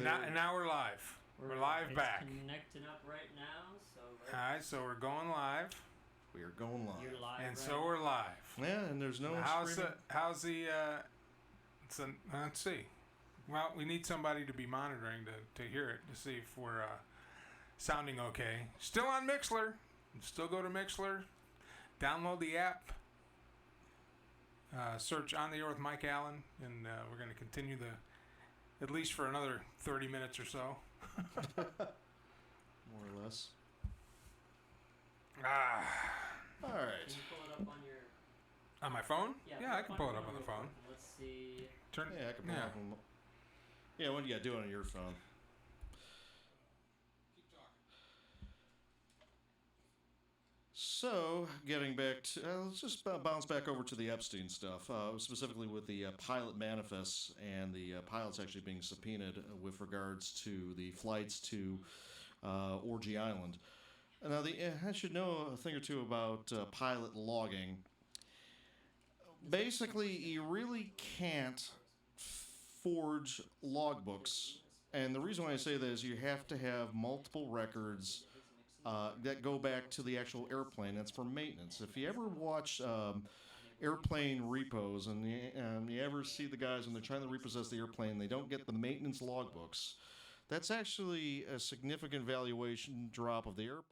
now we're live. We're live back. Connecting up right now. So all right, so we're going live. We are going live. You're live. And right so now. we're live. Yeah, and there's no streaming. How's the let's see. Well, we need somebody to be monitoring to hear it, to see if we're sounding okay. Still on Mixlr. Still go to Mixlr. Download the app. Search On the Air with Mike Allen, and we're going to continue at least for another 30 minutes or so. More or less. All right. Can you pull it up on your... On my phone? Yeah, I can pull it up on the phone. Let's see. Yeah, I can pull it up on... Yeah, what do you got to do on your phone? Keep talking. So, getting back to... let's just bounce back over to the Epstein stuff, specifically with the pilot manifests and the pilots actually being subpoenaed with regards to the flights to Orgy Island. Now, I should know a thing or two about pilot logging. Basically, you really can't forge logbooks, and the reason why I say that is you have to have multiple records that go back to the actual airplane. That's for maintenance. If you ever watch airplane repos and you ever see the guys when they're trying to repossess the airplane, they don't get the maintenance logbooks. That's actually a significant valuation drop of the airplane.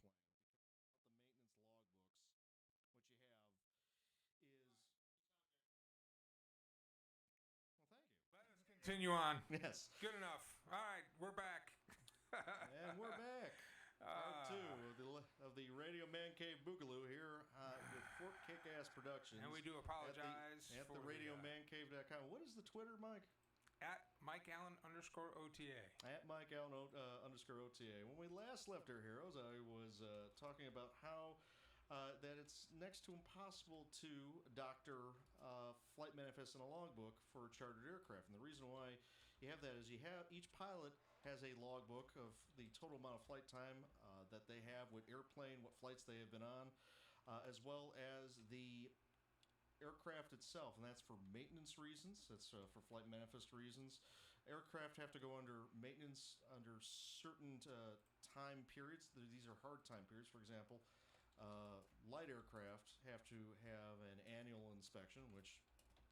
Continue on. Yes. Good enough. All right, we're back. And we're back. Part two of the Radio Man Cave Boogaloo here with Fort Kick-Ass Productions. And we do apologize at the RadioManCave.com. What is the Twitter, Mike? At @MikeAllen_OTA. At @MikeAllen_OTA. When we last left our heroes, I was talking about how that it's next to impossible to doctor flight manifests in a logbook for chartered aircraft. And the reason why you have that is each pilot has a logbook of the total amount of flight time that they have with airplane, what flights they have been on, as well as the aircraft itself, and that's for maintenance reasons. That's for flight manifest reasons. Aircraft have to go under maintenance under certain time periods. These are hard time periods. For example, light aircraft have to have an annual inspection, which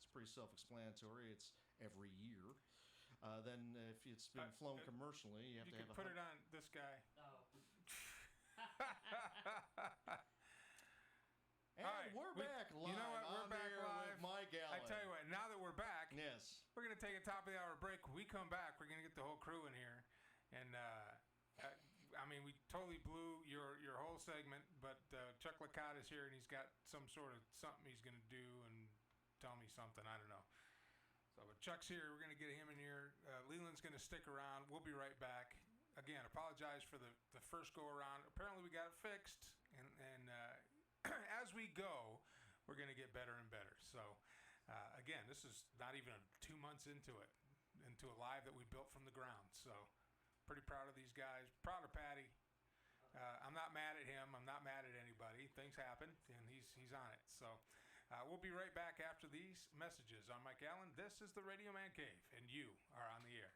is pretty self-explanatory. It's every year. Then if it's been flown commercially, you have to have put it on this guy. Oh. And right, we're back live. You know what? We're back live with Mike Allen. I tell you what, now that we're back, yes, we're going to take a top of the hour break. When we come back, we're going to get the whole crew in here. And, I mean, we totally blew your whole segment, but Chuck Licata's here, and he's got some sort of something he's going to do and tell me something. I don't know. So, but Chuck's here. We're going to get him in here. Leland's going to stick around. We'll be right back. Again, apologize for the first go-around. Apparently, we got it fixed, and as we go, we're going to get better and better. So, again, this is not even 2 months into a live that we built from the ground. So, pretty proud of these guys. Proud of Patty. I'm not mad at him. I'm not mad at anybody. Things happen, and he's on it. So, we'll be right back after these messages. I'm Mike Allen. This is the Radio Man Cave, and you are on the air.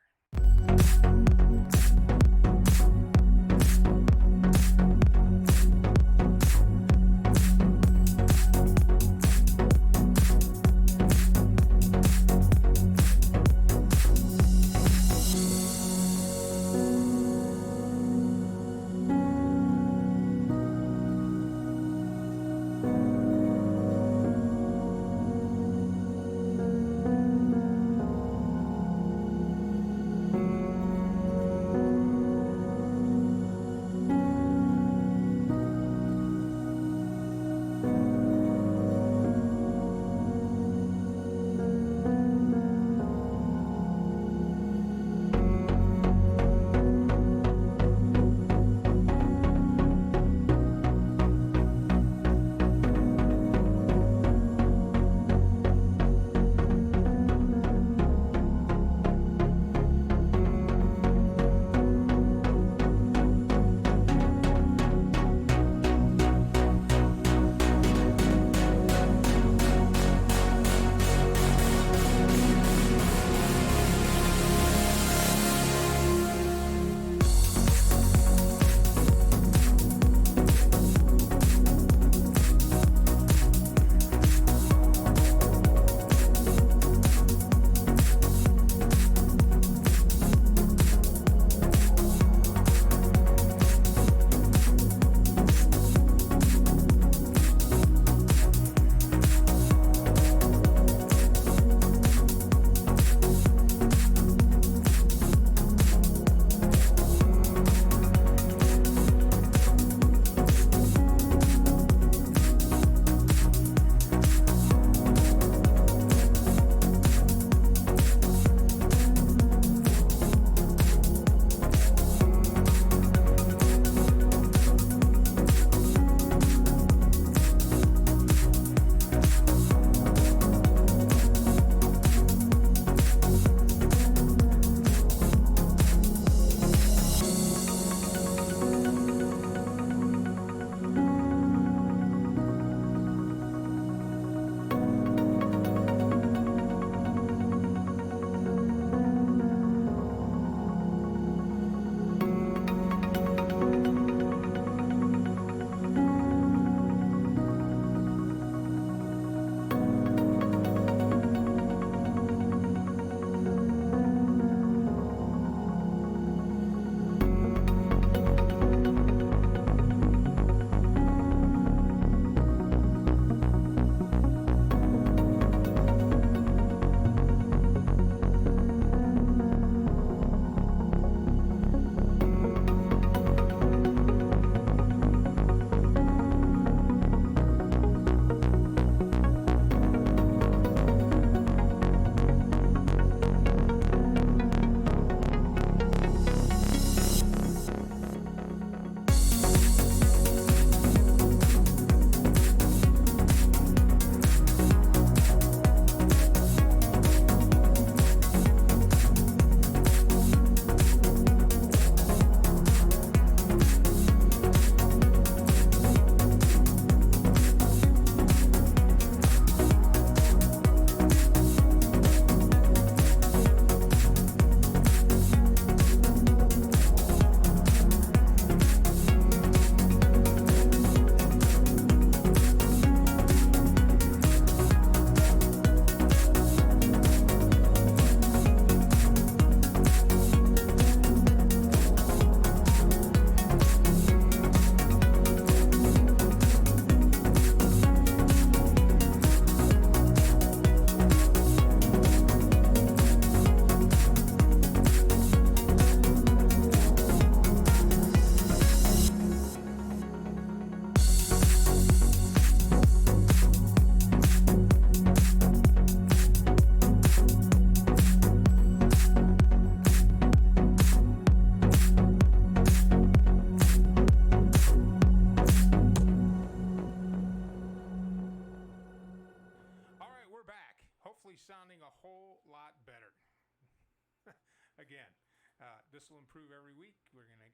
this will improve every week. We're going to,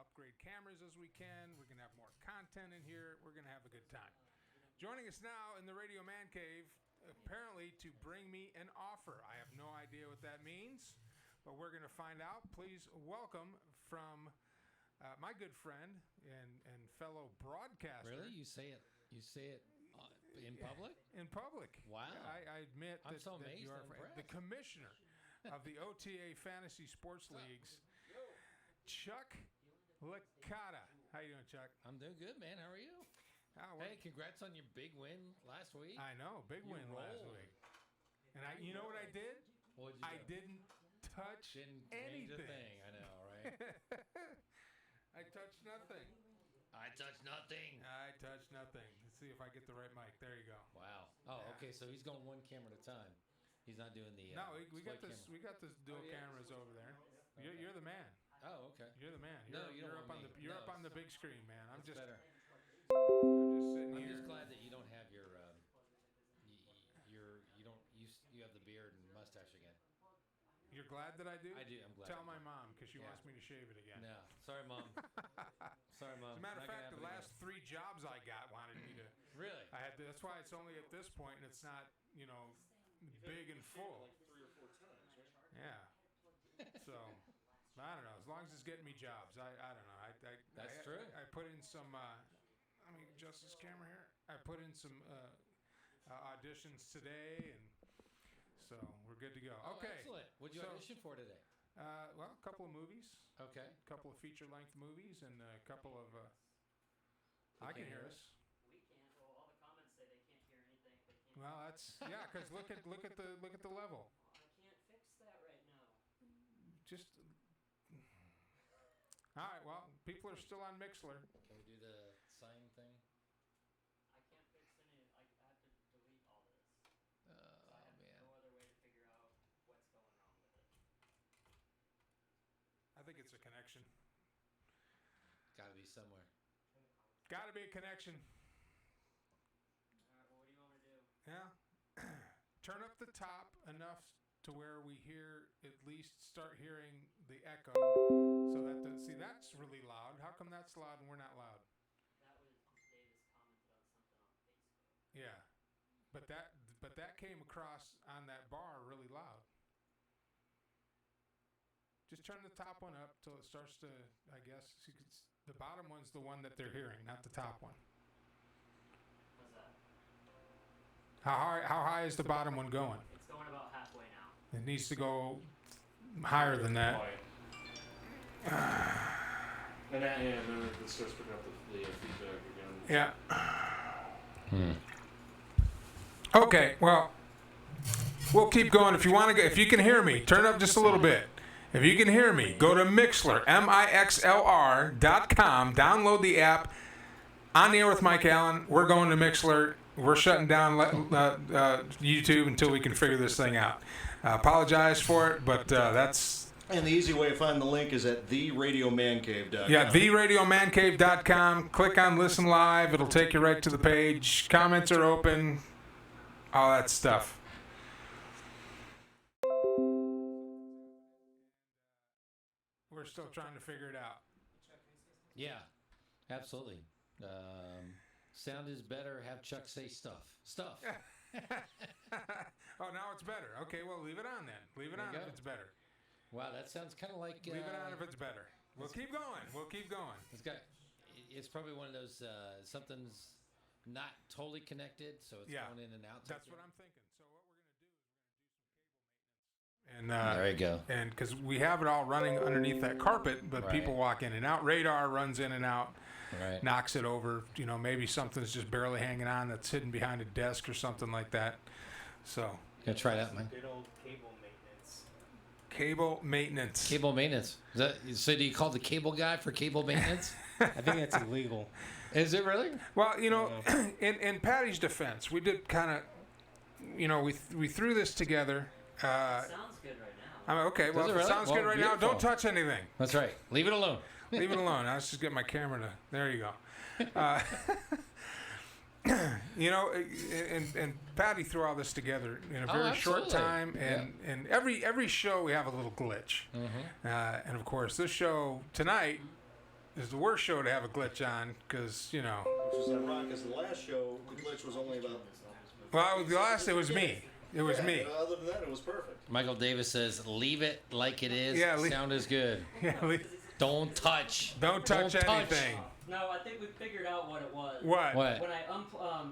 upgrade cameras as we can. We're going to have more content in here. We're going to have a good time. Joining us now in the Radio Man Cave, apparently to bring me an offer. I have no idea what that means, but we're going to find out. Please welcome from my good friend and fellow broadcaster. Really? You say it in public? In public. Wow. I admit I'm so that amazed you are and impressed. the commissioner of the OTA Fantasy Sports Leagues, Chuck Licata. How you doing, Chuck? I'm doing good, man. How are you? Hey, congrats on your big win last week. I know, big win last week. And you know what I did? What'd you do? I didn't touch Didn't anything. change a thing. I know, right? I touched nothing. I touched nothing. I touched nothing. Let's see if I get the right mic. There you go. Wow. Oh, Yeah. okay. So he's going one camera at a time. He's not doing the. No, we got split this. camera. We got this dual cameras over there. You're the man. Oh, okay. You're the man. No, You're, you you're don't up on want the. me. You're No, up on the big screen, man. I'm It's just. better. I'm just sitting I'm here. just glad that you don't have your. You have the beard and mustache again. You're glad that I do? I do. I'm glad. Tell I my do. mom because she Yeah. wants me to shave it again. No, sorry, mom. Sorry, As a mom. matter of Not gonna fact, the happen last 3 jobs I got wanted me to. again. Really? I had to, that's why it's only at this point and it's not, big and full. Like 3 or 4 times, right? Yeah. So, I don't know. As long as it's getting me jobs, I don't know. That's true. I put in some. Let me adjust this camera here. I put in some auditions today, and so we're good to go. Oh, Okay. Excellent. What'd you So- audition for today? Well, a couple of movies, Okay. a couple of feature-length movies, and a couple of. They I can can't hear hear us. We can't. Well, all the comments say they can't hear anything. They can't. Well, that's because look at the level. I can't fix that right now. Just. All right. Well, people are still on Mixler. Can we do the sign thing? I can't fix any. I have to delete all this. Oh, I have man. no other way to figure out what's going wrong with it. I think it's a connection. Gotta be somewhere. Got to be a connection. All right. Well, what do you want me to do? Yeah. Turn up the top enough to where we hear at least start hearing the echo. So that that's really loud. How come that's loud and we're not loud? That was Davis commented on something on Facebook. Yeah. But that came across on that bar really loud. Just turn the top one up till it starts to, I guess, the bottom one's the one that they're hearing, not the top one. How's that? How high is the bottom one going? It's going about halfway now. It needs to go higher than that. And then it starts picking up the feedback again. Yeah. Okay, well, we'll keep going. If you want to, if you can hear me, turn up just a little bit. If you can hear me, go to Mixler, mixlr.com, download the app. On the air with Mike Allen. We're going to Mixler. We're shutting down YouTube until we can figure this thing out. Apologize for it, but that's... And the easy way to find the link is at theradiomancave.com. Yeah, theradiomancave.com. Click on Listen Live. It'll take you right to the page. Comments are open. All that stuff. We're still trying to figure it out. Yeah, absolutely. Sound is better. Have Chuck say stuff. Stuff. Oh, now it's better. Okay, well, leave it on then. Leave it There on you if go. it's better. Wow, that sounds kind of like. Leave it on if it's better. We'll keep going. We'll keep going. It's probably one of those something's not totally connected, so it's Yeah. going in and out. That's what I'm thinking. So what we're going to do is we're going to do some cable maintenance. And There you go. And because we have it all running underneath that carpet, but Right. people walk in and out. Radar runs in and out, Right. knocks it over. Maybe something's just barely hanging on that's hidden behind a desk or something like that. So Gonna try it out, man. Good old cable maintenance. cable maintenance. Cable maintenance. So do you call the cable guy for cable maintenance? I think that's illegal. Is it really? Well, in Patty's defense, we did kind of, we threw this together. Sounds good right now. Okay, well, Does if it it really? sounds good Well, right now, beautiful. don't touch anything. That's right. Leave it alone. Leave it alone. I was just getting my camera to. There you go. You know, and Patty threw all this together in a very short absolutely. time, and every show we have a little glitch, and of course this show tonight is the worst show to have a glitch on because Which was ironic, because the last show, the glitch was only about... well, the last it was me. It was me. You know, other than that, it was perfect. Michael Davis says, "Leave it like it is. Yeah, Sound is good. Yeah, Don't touch. don't touch anything. No, I think we figured out what it was. What? What? When I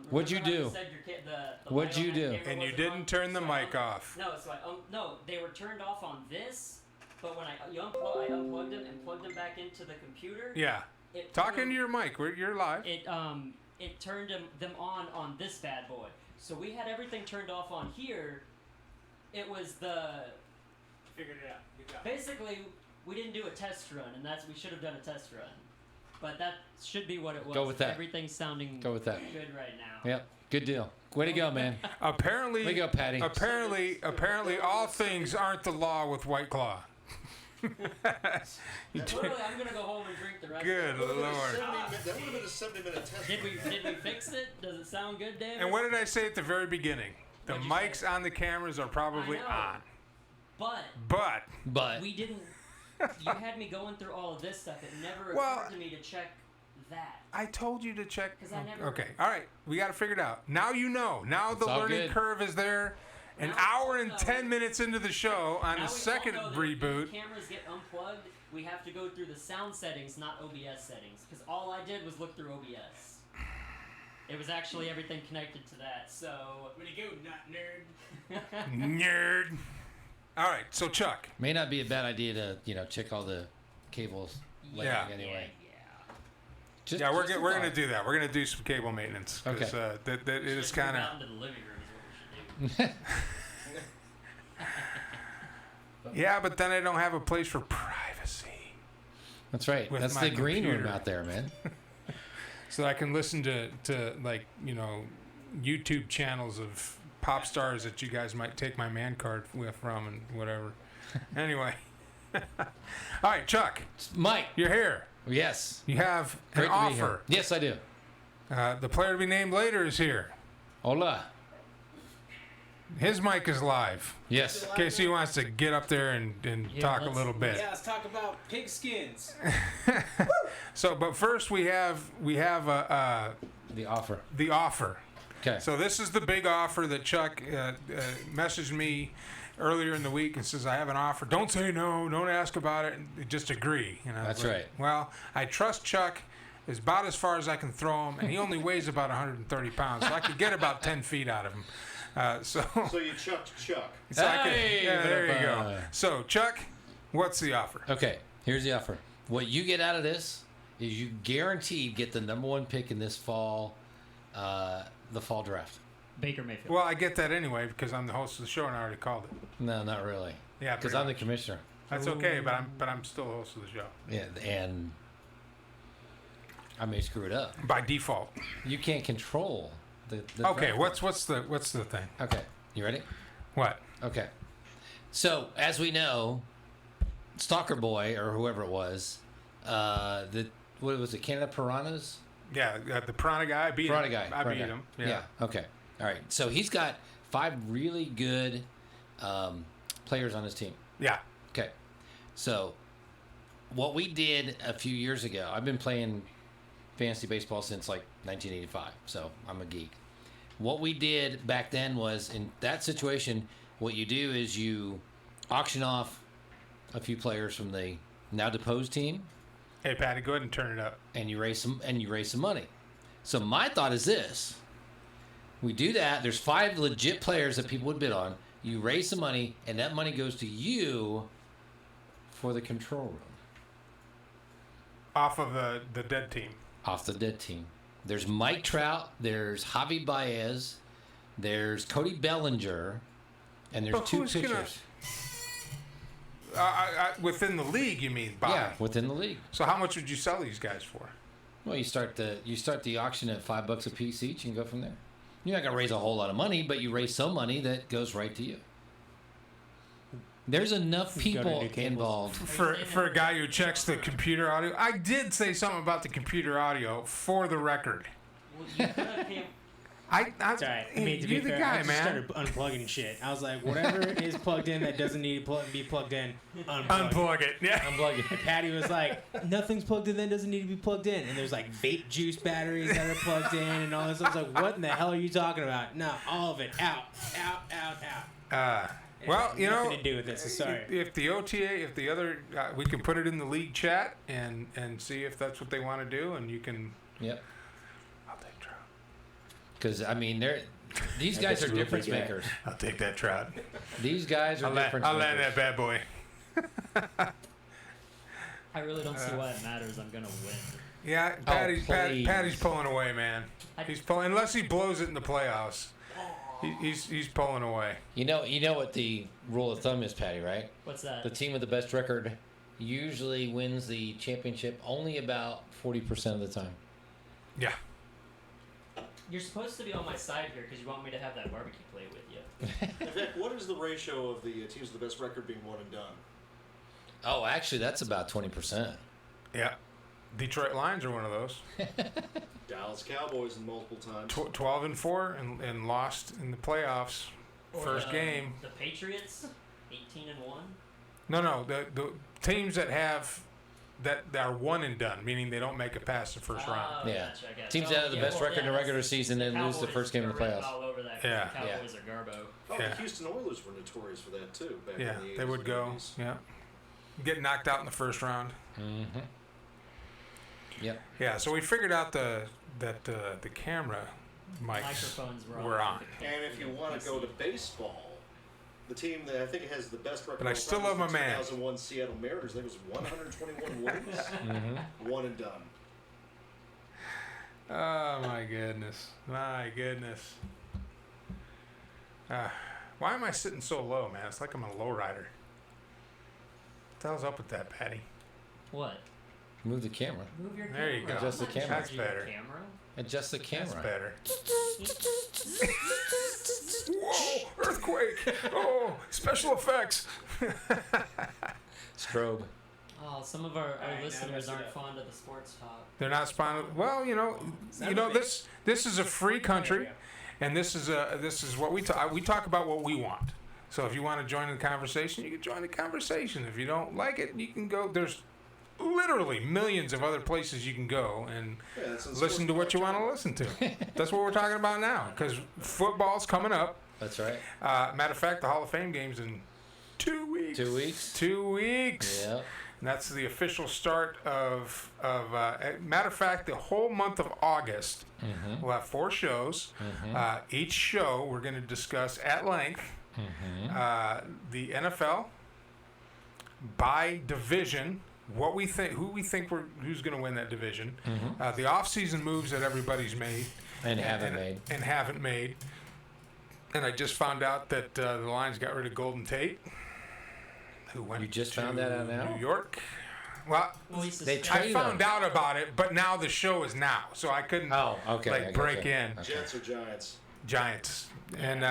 What'd you remember how do? said the What'd light you on that do? camera And you wasn't didn't on, turn the so mic off. No, so no, they were turned off on this, but when I unplugged them and plugged them back into the computer. Yeah. It Talk turned- into your mic. You're live. It turned them on this bad boy. So we had everything turned off on here. It was Figured it out. Good job. basically we didn't do a test run, and we should have done a test run. But that should be what it was. Go with that. Everything's sounding Go with that. good right now. Yep. Good deal. Way to go, man. Apparently, Way to go, Patty. Apparently, all things aren't the law with White Claw. Literally, I'm gonna go home and drink the rest. Good of it. Lord. That would have been a 70-minute test. Did we fix it? Does it sound good, David? And what did I say at the very beginning? The What'd you mics say? on the cameras are probably I know. on. But But we didn't. You had me going through all of this stuff. It never Well- occurred to me to check that. I told you to check. 'Cause I never- Okay, all right. We got to figure it out. Now you know. Now the all learning good. curve is there. An Now hour we and all 10 know. minutes into the show on Now the we second all know that if reboot. the cameras get unplugged, we have to go through the sound settings, not OBS settings. Because all I did was look through OBS. It was actually everything connected to that. So Way to go, not nerd. Nerd. All right, so Chuck. May not be a bad idea to check all the cables. later Yeah. Anyway. Yeah. Yeah, we're just a gonna thought. do that. We're gonna do some cable maintenance because Okay. that it is Just move kind of. out into the living room is what we should do. Yeah, but then I don't have a place for privacy, That's right. With That's my the green room computer. out there, man. so I can listen to like YouTube channels of pop stars that you guys might take my man card from and whatever. Anyway, all right, Chuck, Mike. you're here. Yes. You have Great an to be here. offer. Yes, I do. The player to be named later is here. Hola. His mic is live. Yes. In case he wants to get up there and Yeah, talk a let's- little bit. Yeah, let's talk about pig skins. So, but first we have The offer. the offer. Okay. So this is the big offer that Chuck messaged me earlier in the week and says, I have an offer. Don't say no. Don't ask about it. Just agree. And I was That's like, right. Well, I trust Chuck is about as far as I can throw him, and he only weighs about 130 pounds, so I could get about 10 feet out of him. So you chucked Chuck. I could- Hey, yeah, there you go. ba-da-ba. So, Chuck, what's the offer? Okay. Here's the offer. What you get out of this is you guaranteed get the number one pick in this fall, the fall draft. Baker Mayfield. Well, I get that anyway because I'm the host of the show and I already called it. No, not really. Yeah, Because pretty I'm the much. commissioner. That's okay, but I'm still the host of the show Yeah, and I may screw it up. by default. You can't control the Okay, draft. what's the thing? Okay, you ready? What? Okay. So, as we know, Stalker Boy, or whoever it was, what was it, Canada Piranhas? Yeah, the Piranha guy. I beat Piranha him. guy. I Piranha beat guy. him. Yeah. Okay. All right. So, he's got 5 really good players on his team. Yeah. Okay. So, what we did a few years ago, I've been playing fantasy baseball since like 1985, so I'm a geek. What we did back then was, in that situation, what you do is you auction off a few players from the now deposed team, Hey, Patty, go ahead and turn it up. and you raise some money. So my thought is this: we do that. There's 5 legit players that people would bid on. You raise some money, and that money goes to you for the control room. Off of the dead team. Off the dead team. There's Mike Trout, there's Javi Baez, there's Cody Bellinger, and there's But 2 who's pitchers. Within the league, you mean? Bob? Yeah, within the league. So how much would you sell these guys for? Well, you start the auction at $5 a piece each and go from there. You're not gonna raise a whole lot of money, but you raise some money that goes right to you. There's enough Gotta do people cables. involved. For a guy who checks the computer audio, I did say something about the computer audio for the record. Well, you could have It's alright. I mean, to be you're the fair, guy, I just man. started unplugging shit. I was like, whatever is plugged in that doesn't need to be plugged in, Unplug it. Yeah. Unplug it. And Patty was like, nothing's plugged in that doesn't need to be plugged in. And there's like vape juice batteries that are plugged in and all this. I was like, what in the hell are you talking about? No, all of it out. It Well, had you know, nothing to do with it, so sorry. if the OTA, if the other, we can put it in the league chat and see if that's what they want to do, and you can. Yep. I'll take Trout. Because I mean, these guys are real difference big guy. makers. I'll take that Trout. These guys are difference I'll makers. land that bad boy. I really don't see why it matters. I'm gonna win. Yeah, please. Patty's pulling away, man. I- He's pulling unless he blows it in the playoffs. He's pulling away. You know what the rule of thumb is, Patty, right? What's that? The team with the best record usually wins the championship only about 40% of the time. Yeah. You're supposed to be on my side here because you want me to have that barbecue plate with you. In fact, what is the ratio of the teams with the best record being one and done? Oh, actually, that's about 20%. Yeah. Detroit Lions are one of those. Dallas Cowboys in multiple times. 12-4 and lost in the playoffs. Or First game. The Patriots, 18-1. No, the teams that are one and done, meaning they don't make it past the first round. Yeah. Gotcha, I Teams gotcha. that have the best record in the that's- regular season and lose the Cowboys first game in the are written playoffs. All over that. Yeah. The Cowboys are garbo. Oh, Yeah. the Houston Oilers were notorious for that too. Back Yeah, in the 80s they would and go. 90s. Yeah. Get knocked out in the first round. Mm-hmm. Yep. Yeah, so we figured out that the camera mics Microphones were on. And if you want to go to baseball, the team that I think has the best record. But I all still time is love the my man. 2001 Seattle Mariners. I think it was 121 wins, Mm-hmm. one and done. Oh my goodness. My goodness. Why am I sitting so low, man? It's like I'm a lowrider. What the hell's up with that, Patty? What? Move the camera. Move your There you camera. go. Adjust the I'm not camera. That's charging your better. Camera. Adjust the That's camera. better. Whoa! Earthquake! Oh! Special effects! Strobe. Oh, some of our now listeners mess it aren't up. fond of the sports talk. They're not sponsored. Well, this is a free country, and this is what we talk. We talk about what we want. So if you want to join the conversation, you can join the conversation. If you don't like it, you can go. There's literally millions of other places you can go and Yeah, that's in listen to what you want to listen to. That's what we're talking about now, because football's coming up. That's right. Matter of fact, the Hall of Fame game's in 2 weeks. 2 weeks. 2 weeks. Yep. And that's the official start of matter of fact, the whole month of August, Mm-hmm. we'll have 4 shows. Mm-hmm. Each show, we're going to discuss at length Mm-hmm. the NFL by division, what we think, who's going to win that division, Mm-hmm. the off-season moves that everybody's made And haven't made. And I just found out that the Lions got rid of Golden Tate, who went You just to found that out now? New York. Well, Well, he's They suspended. I Trade found him. out about it, but now the show is now, so I couldn't Oh, okay. I like gotcha. break in. Okay. Jets or Giants? Giants. And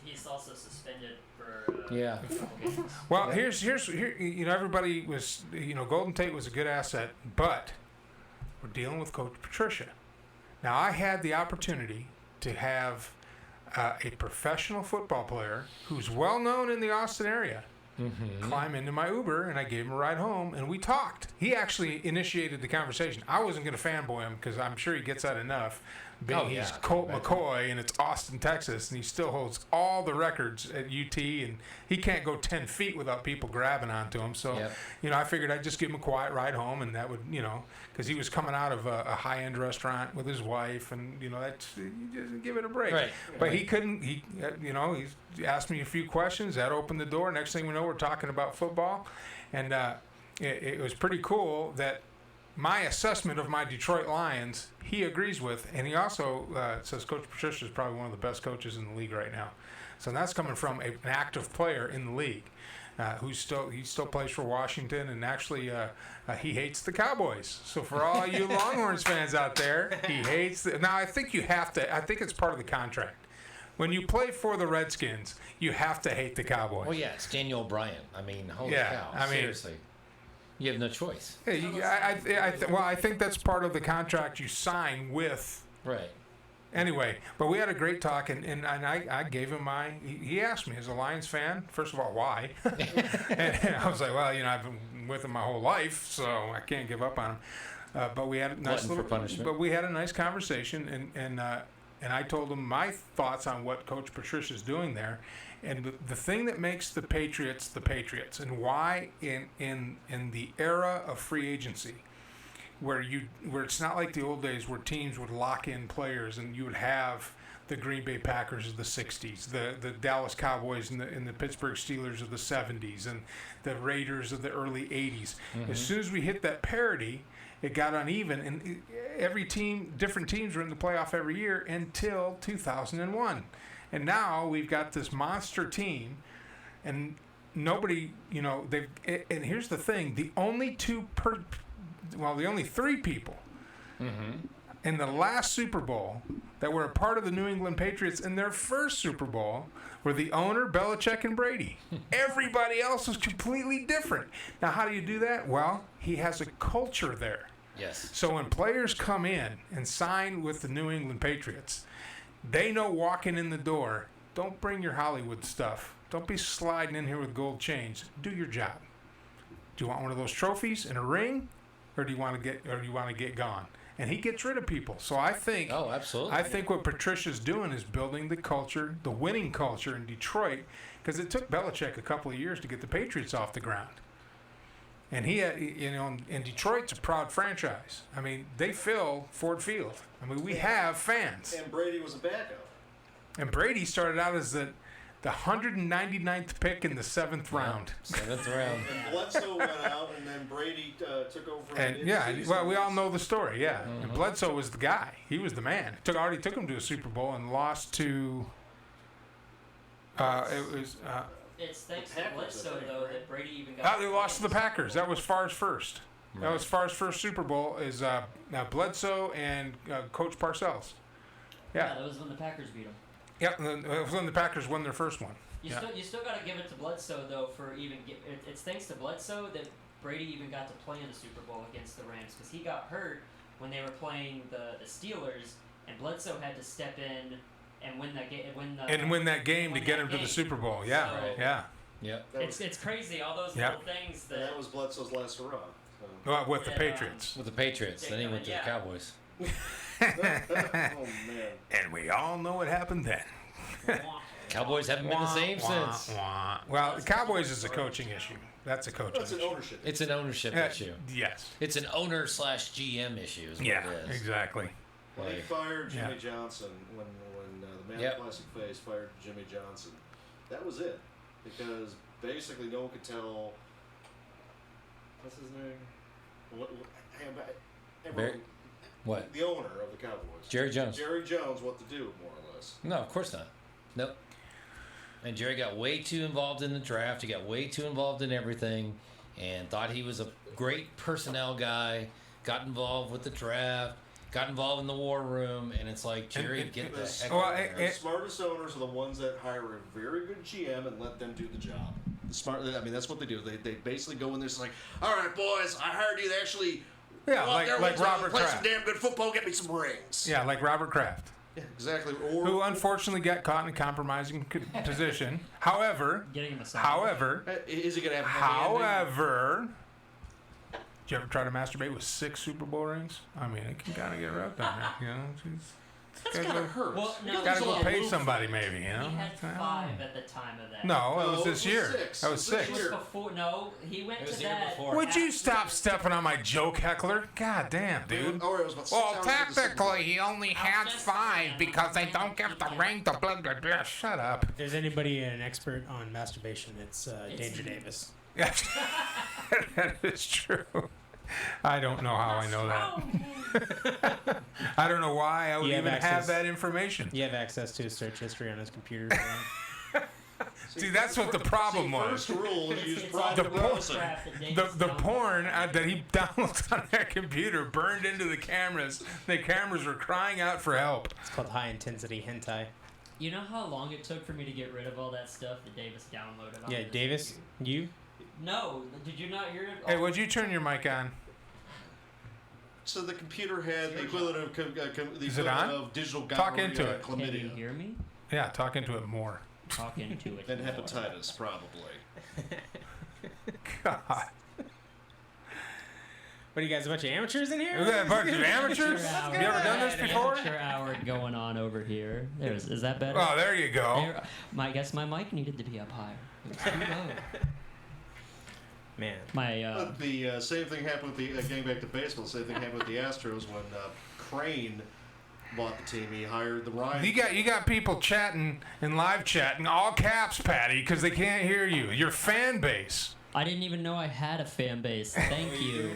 he's also suspended for. Yeah. games. well, here's everybody was Golden Tate was a good asset, but we're dealing with Coach Patricia. Now I had the opportunity to have a professional football player who's well known in the Austin area Mm-hmm. climb into my Uber, and I gave him a ride home, and we talked. He actually initiated the conversation. I wasn't going to fanboy him because I'm sure he gets that enough. Being Oh, yeah, he's I can Colt imagine. McCoy, and it's Austin, Texas, and he still holds all the records at UT, and he can't go 10 feet without people grabbing onto him. So, Yep. I figured I'd just give him a quiet ride home, and that would, because he was coming out of a high-end restaurant with his wife, and, that's, you just give it a break. Right. But he couldn't, he asked me a few questions. That opened the door. Next thing we know, we're talking about football. And it was pretty cool that my assessment of my Detroit Lions, he agrees with. And he also says Coach Patricia is probably one of the best coaches in the league right now. So that's coming from an active player in the league. He still plays for Washington, and actually he hates the Cowboys. So for all you Longhorns fans out there, he hates. Now I think you have to. I think it's part of the contract. When you play for the Redskins, you have to hate the Cowboys. Well, yeah, it's Daniel O'Brien. I mean, holy Yeah, cow. I mean- Seriously. You have no choice. Yeah, I think that's part of the contract you sign with Right. Anyway, but we had a great talk, and I gave him he asked me, as a Lions fan, first of all, why? And I was like, well, I've been with him my whole life, so I can't give up on him. But we had a nice we had a nice conversation, and I told him my thoughts on what Coach Patricia's doing there, and the thing that makes the Patriots, and why in the era of free agency, where it's not like the old days where teams would lock in players and you would have the Green Bay Packers of the 60s, the Dallas Cowboys and the Pittsburgh Steelers of the 70s, and the Raiders of the early 80s. Mm-hmm. As soon as we hit that parity, it got uneven, and different teams were in the playoff every year until 2001. And now we've got this monster team, and nobody, and here's the thing, the only three people in the last Super Bowl that were a part of the New England Patriots in their first Super Bowl were the owner, Belichick, and Brady. Everybody else was completely different. Now, how do you do that? Well, he has a culture there. Yes. So when players come in and sign with the New England Patriots, they know walking in the door, don't bring your Hollywood stuff. Don't be sliding in here with gold chains. Do your job. Do you want one of those trophies and a ring, or do you want to get gone? And he gets rid of people. So I think absolutely. I think what Patricia's doing is building the culture, the winning culture in Detroit, because it took Belichick a couple of years to get the Patriots off the ground. And he had, and Detroit's a proud franchise. I mean, they fill Ford Field. I mean, we have fans. And Brady was a backup. And Brady started out as the 199th pick in the 7th round. 7th round. And Bledsoe went out, and then Brady took over. And well, we all know the story. Yeah, mm-hmm. And Bledsoe was the guy. He was the man. Already took him to a Super Bowl and lost to. It's thanks to Bledsoe, though, that Brady even got. They lost to the Packers. That was Favre's first. Right. That was Favre's first Super Bowl. Is Bledsoe and Coach Parcells. Yeah, that was when the Packers beat him. Yeah, it was when the Packers won their first one. You still got to give it to Bledsoe, though, for even it's thanks to Bledsoe that Brady even got to play in the Super Bowl against the Rams, because he got hurt when they were playing the Steelers, and Bledsoe had to step in and win that game to get him to the Super Bowl. Yeah, so, yeah. Yep. It's crazy, all those little things. That was Bledsoe's last hurrah. Well, with the Patriots. With the Patriots. Then he went to the Cowboys. Oh, man. And we all know what happened then. Cowboys haven't been the same since. Well, the Cowboys is a coaching issue. That's a coaching issue. It's an ownership issue. Yes. It's an owner/GM issue is what it is. Exactly. When they fired Jimmy Johnson, when the Man of Classic Face fired Jimmy Johnson, that was it. Because basically no one could tell, what's his name? What? The owner of the Cowboys. Jerry Jones. Jerry Jones, what to do, more or less. No, of course not. Nope. And Jerry got way too involved in the draft. He got way too involved in everything and thought he was a great personnel guy, got involved with the draft, got involved in the war room, and it's like, Jerry, get the heck out of here. The smartest owners are the ones that hire a very good GM and let them do the job. That's what they do. They basically go in there and like, all right, boys, I hired you to actually like Robert play Kraft. some damn good football, get me some rings. Yeah, like Robert Kraft. Yeah, exactly. Who unfortunately got caught in a compromising position. However, is he going to have However, did you ever try to masturbate with 6 Super Bowl rings? I mean, it can kind of get rough down there, That's kind of hurt. Well, no, gotta go pay somebody, maybe, He had 5 at the time of that. No, it was this year. 6. That was 6. It was before. No, he went to that. Would you stop stepping on my joke, heckler? God damn, dude. It was about 6 Well, hours technically, he only had 5 because they don't give the ring to blah, blah, blah. Shut up. If there's anybody an expert on masturbation, it's Danger Davis. That is true. I don't know how I know that. I don't know why I would even have that information. You have access to his search history on his computer. See, that's what the problem was. First rule is use It's private browsing. The porn that he downloads on that computer burned into the cameras. The cameras were crying out for help. It's called high intensity hentai. You know how long it took for me to get rid of all that stuff that Davis downloaded on Yeah, his Davis, computer? you? No, did you not hear it? Hey, would you turn your mic on? So the computer had the equivalent of Is it on? of digital Talk gonorrhea, into it. Can you chlamydia, hear me? Yeah, talk into it more. Talk into it. and more. hepatitis, probably. God. What are you guys, a bunch of amateurs in here? Is that a bunch of amateurs? Amateur Have you ever done this before? Amateur hour going on over here. Is that better? Oh, there you go. There, I guess my mic needed to be up higher. It was too low. Man. My The same thing happened with the getting back to baseball. Same thing happened with the Astros when Crane bought the team. He hired the Ryan. You got people chatting and live chatting, all caps, Patty, because they can't hear you. Your fan base. I didn't even know I had a fan base. Thank you.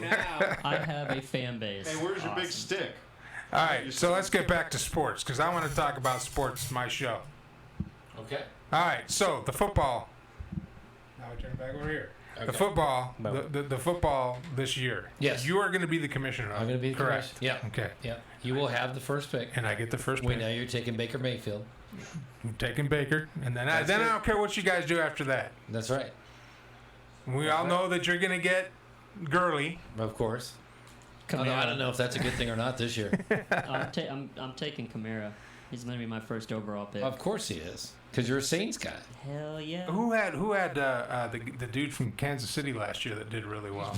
I have a fan base. Hey, where's your big Awesome. stick? All right, so let's get back to sports because I want to talk about sports. It's my show. Okay. All right, so the football. Now we turn back over here. The Okay. football, the football this year. Yes. You are going to be the commissioner. I'm going to be the correct. commissioner. Yeah. Okay. Yeah. You will have the first pick. And I get the first We pick. know you're taking Baker Mayfield. I'm taking Baker, and then I That's then it. I don't care what you guys do after that. That's right. We all know that you're going to get Gurley. Of course. Kamara. Although I don't know if that's a good thing or not this year. I'm taking Kamara. He's going to be my first overall pick. Of course he is. Because you're a Saints guy. Hell yeah. Who had the dude from Kansas City last year that did really well?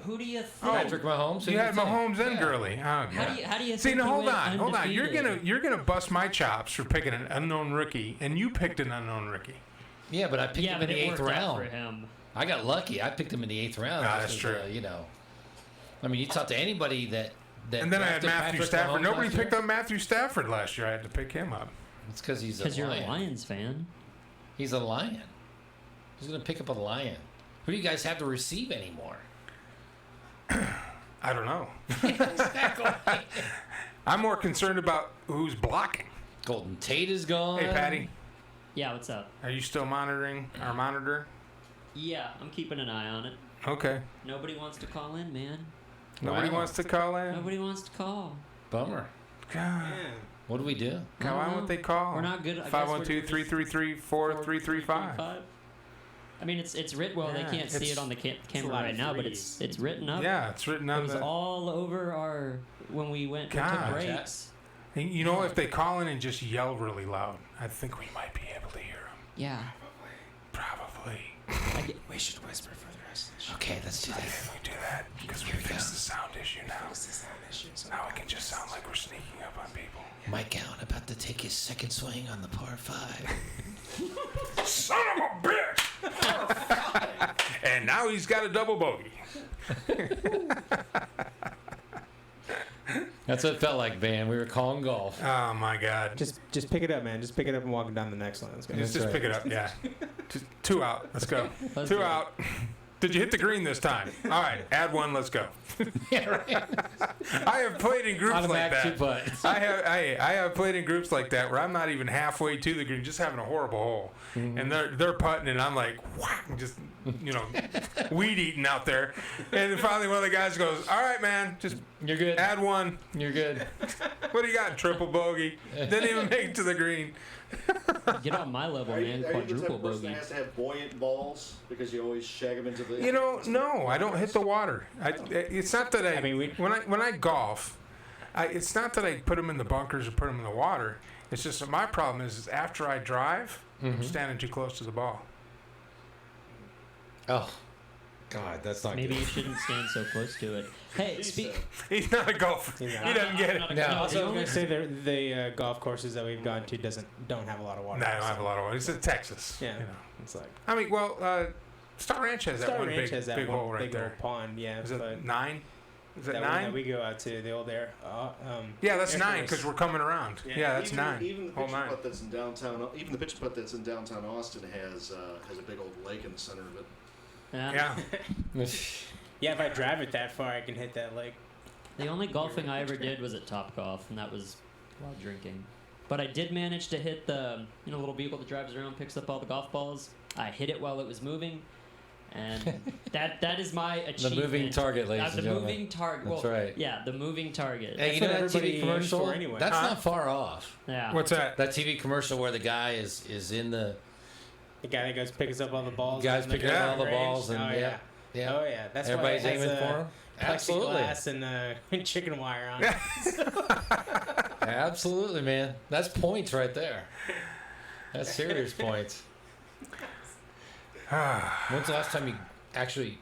Who do you think? Oh, Patrick Mahomes. You had who's the Mahomes and Yeah. Gurley. Oh, How God. do you See, think now he hold went on. undefeated? You're gonna bust my chops for picking an unknown rookie, and you picked an unknown rookie. Yeah, but I picked Yeah, him but in the it eighth worked out round. for him. I got lucky. I picked him in the 8th round. Ah, This that's was, true. You know, I mean, you talk to anybody that And then I had drafted Matthew Patrick Stafford. Mahomes Nobody last picked year. up Matthew Stafford last year. I had to pick him up. It's because he's a Because you're lion. a Lions fan. He's a lion. Who's going to pick up a lion? Who do you guys have to receive anymore? I don't know. Exactly. I'm more concerned about who's blocking. Golden Tate is gone. Hey, Patty, Yeah, what's up? are you still monitoring our monitor? Yeah, I'm keeping an eye on it. Okay. Nobody wants to call in, man. Nobody Wow. wants to call in. Nobody wants to call. Bummer. God. What do we do? God, why won't they call? We're not good. I guess 512-333-4335. I mean, it's written. Well, Yeah, they can't see it's- it on the a camera lot right of now, but threes. it's written up. Yeah, it's written It on was the. all over our when we went we God. took breaks. And you know, if they call in and just yell really loud, I think we might be able to hear them. Yeah. Probably. We should whisper for the rest of the show. Okay, let's do If this. we do that, because we fixed the sound issue now. Now we can just sound like we're sneaking up on people. Mike Allen about to take his second swing on the par 5. Son of a bitch! And now he's got a double bogey. That's what it felt like, man. We were calling golf. Oh my God! Just pick it up, man. Just pick it up and walk down the next one. Let's go. Just right. pick it up. Yeah. Just 2 out. Let's go. Let's 2 go. out. Did you hit the green this time? All right. Add 1. Let's go. Yeah, right. I have played in groups like Automatic that. 2 putts. I have played in groups like that where I'm not even halfway to the green, just having a horrible hole, and they're putting, and I'm like, whack, just weed eating out there, and then finally one of the guys goes, "All right, man, just You're good. add 1. You're good. What do you got? Triple bogey. Didn't even make it to the green. Get on my level, Are man. you the type Quadruple of person bogey. that has to have buoyant balls because you always shag them into the? You know, no, I don't hit the water. It's not that I. I mean, when I golf, it's not that I put them in the bunkers or put them in the water. It's just that my problem is after I drive, I'm standing too close to the ball. Oh, God, that's not Maybe good. you shouldn't stand so close to it. Hey, speak. He's not a golfer. He's not. He doesn't get it. Not a- No. no, Also, the I was only- gonna say the golf courses that we've gone to don't have a lot of water. No, I don't have so- a lot of water. It's in Texas. Yeah, You know. it's like I mean, well, Star Ranch has that Star one Ranch big, has that big one hole right big there. old pond. Yeah, Is but it 9? Is it that one 9? that we go out to the old air. Yeah, that's Air 9 Force. because we're coming around. Yeah, that's even, 9. Even the Whole pitch 9. putt that's in downtown, even the pitch putt that's in downtown Austin has a big old lake in the center of it. Yeah. Yeah, if I drive it that far, I can hit that lake. The only golfing I ever did was at Topgolf, and that was while drinking. But I did manage to hit the little vehicle that drives around, picks up all the golf balls. I hit it while it was moving, and that is my achievement. The moving target, ladies The and gentlemen. moving target. That's well, right. Yeah, the moving target. Hey, you That's know what that everybody TV aims commercial? for anyway. That's Huh? not far off. Yeah. What's that? That TV commercial where the guy is in the The guy that goes picks up all the balls. Guys in the picking up all the driving balls range. and oh, yeah. Oh yeah, that's Everybody's why it has aiming for him. Absolutely. plexiglass and chicken wire on it. Absolutely, man. That's points right there. That's serious points. When's the last time you actually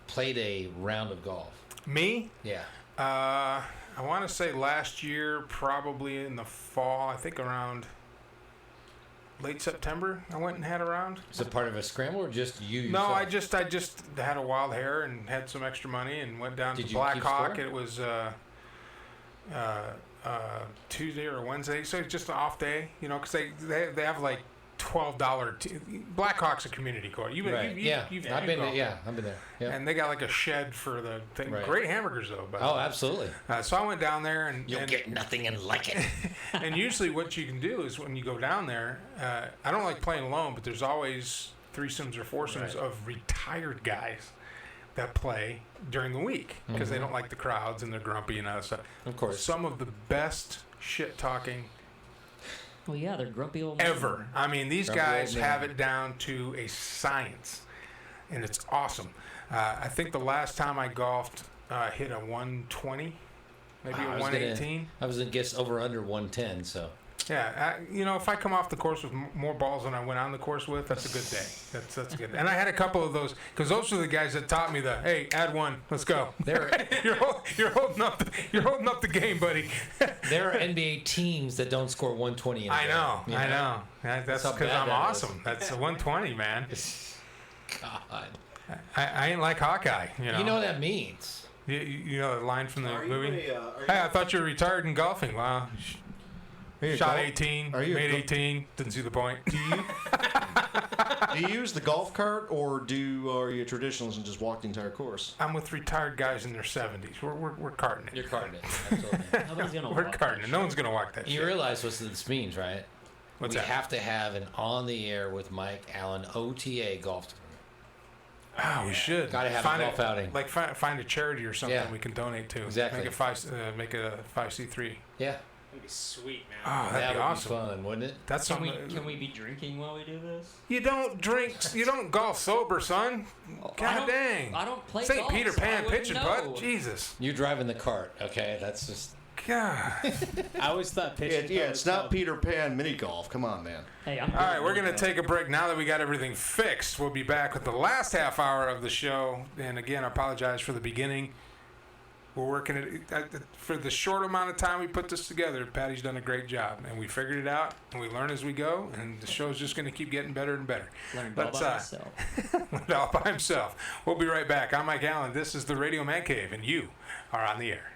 played a round of golf? Me? Yeah. I want to say last year, probably in the fall. I think around late September. I went and had a round. Is it part of a scramble or just you? No, yourself? I just had a wild hair and had some extra money and went down Did to you Black keep Hawk. score? It was Tuesday or Wednesday, so it's just an off day, because they have like $12. Black Hawk's a community court. You've Right. you've I've been there. golfed. Yeah, I've been there. Yeah. And they got like a shed for the thing. Right. Great hamburgers though. By the Oh, way. absolutely. So I went down there and You'll get nothing and like it. and usually what you can do is when you go down there, I don't like playing alone, but there's always threesomes or foursomes Right. of retired guys that play during the week because they don't like the crowds and they're grumpy and all that stuff. Of course. Some of the best shit talking Well, yeah, they're grumpy old men. ever. I mean, these Grumpy guys old man. have it down to a science, and it's awesome. I think the last time I golfed, hit a 120, maybe Wow, a 118. I was gonna guess over under 110. So Yeah, if I come off the course with more balls than I went on the course with, that's a good day. That's good. And I had a couple of those because those were the guys that taught me hey, add one, let's go. there you're holding up the game, buddy. there are NBA teams that don't score 120. In a I game, know. you I know. That's how because bad I'm that awesome. That's a 120, man. God. I ain't like Hawkeye. You know what that means? You know the line from the Are you movie? a, Hey, I thought you were retired in golfing. Wow. Shot 18, Are you a made go- 18, didn't see the point. Do you use the golf cart, or are you a traditionalist and just walk the entire course? I'm with retired guys in their 70s. We're carting it. You're carding it. Absolutely. Nobody's gonna We're walk carting that it. No shit. one's going to walk that You shit. realize what this means, right? What's we that? have to have an on the air with Mike Allen OTA golf tournament. Oh, we should. Gotta have a find golf outing. Like find a charity or something Yeah. we can donate to. Exactly. Make it a 5C3. Yeah, That'd be sweet, man. Oh, that'd that be would awesome. be fun, wouldn't it? That's Can we something. be drinking while we do this? You don't drink. You don't golf sober, son. I God don't- dang. I don't play St. golf, Peter so I Pan wouldn't pitching, know. bud. Jesus. You driving the cart, okay? That's just God. I always thought pitching. It's not Peter Pan mini golf. Come on, man. Hey, I'm All right, we're going to take a break now that we got everything fixed. We'll be back with the last half hour of the show. And again, I apologize for the beginning. We're working it for the short amount of time we put this together. Patty's done a great job, and we figured it out, and we learn as we go, and the show's just going to keep getting better and better. learned all Let's, by myself. all by himself. We'll be right back. I'm Mike Allen. This is the Radio Man Cave, and you are on the air.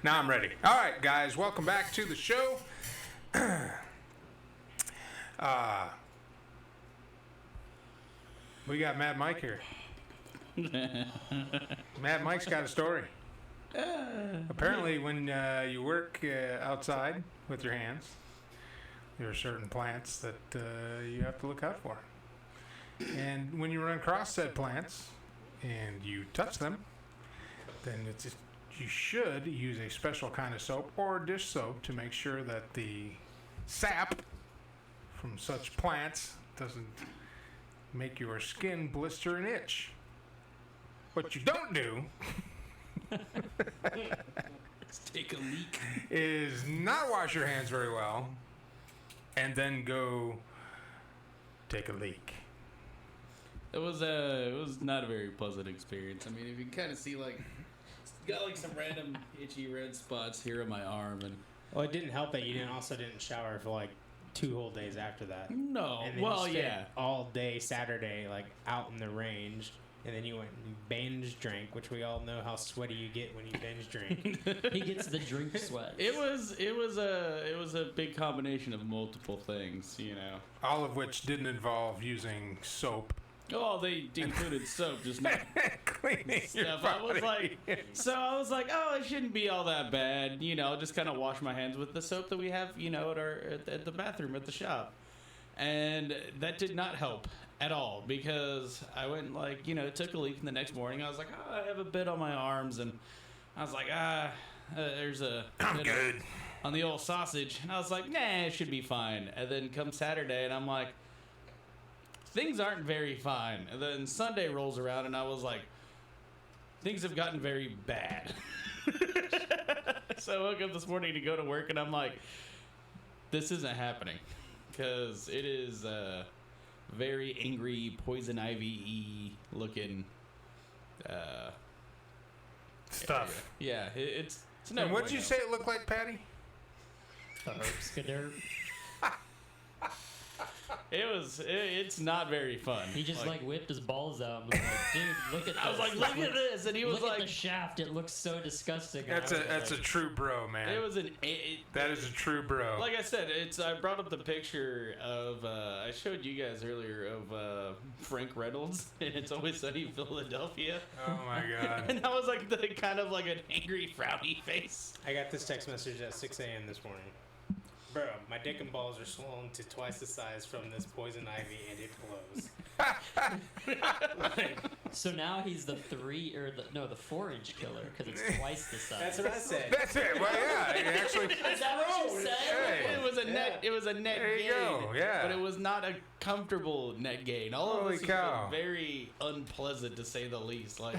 Now I'm ready. All right, guys, welcome back to the show. We got Mad Mike here. Mad Mike's got a story. Apparently, when you work outside with your hands, there are certain plants that you have to look out for. And when you run across said plants and you touch them, then you should use a special kind of soap or dish soap to make sure that the sap from such plants doesn't make your skin blister and itch. What you don't do Let's take a leak. is not wash your hands very well and then go take a leak. It was not a very pleasant experience. I mean, if you can kind of see like, got like some random itchy red spots here on my arm, and Well, it didn't help that you didn't shower for like 2 whole days after that. no, And then well, you spent yeah, all day Saturday like out in the range, and then you went and binge drank, which we all know how sweaty you get when you binge drink. He gets the drink sweat. it was a big combination of multiple things, you know. All of which didn't involve using soap. Oh, they included soap, just not Cleaning your stuff. I was body. like, oh, it shouldn't be all that bad, you know. Just kind of wash my hands with the soap that we have, you know, at the bathroom at the shop, and that did not help at all because I went like, you know, took a leak, and the next morning I was like, oh, I have a bit on my arms, and I was like, there's a I'm bit good. on the old sausage, and I was like, nah, it should be fine. And then come Saturday, and I'm like, things aren't very fine. And then Sunday rolls around, and I was like, things have gotten very bad. So I woke up this morning to go to work, and I'm like, this isn't happening. Because it is very angry, poison ivy-y looking Stuff. area. Yeah, it's no And what'd you bueno. say it looked like, Patty? Herbskaderp. It's not very fun. He just like whipped his balls out and was like, dude, look at this. I was like, look at this, and he was Look like, at the shaft. It looks so disgusting. And That's I a was that's a like, true bro, man. it was That is a true bro. like I said, I brought up the picture of I showed you guys earlier of Frank Reynolds, and It's Always Sunny in Philadelphia, Oh my god. and that was like the kind of like an angry, frowny face. I got this text message at 6 a.m. this morning. Bro, my dick and balls are swollen to twice the size from this poison ivy, and it blows. so now he's the 4-inch killer because it's twice the size. That's what I said. That's it. Well, yeah. It actually. Is that what you said? Hey. It was a net. It was a net There you gain. go, yeah. But it was not a comfortable net gain. All of Holy this has cow. been very unpleasant to say the least. Like.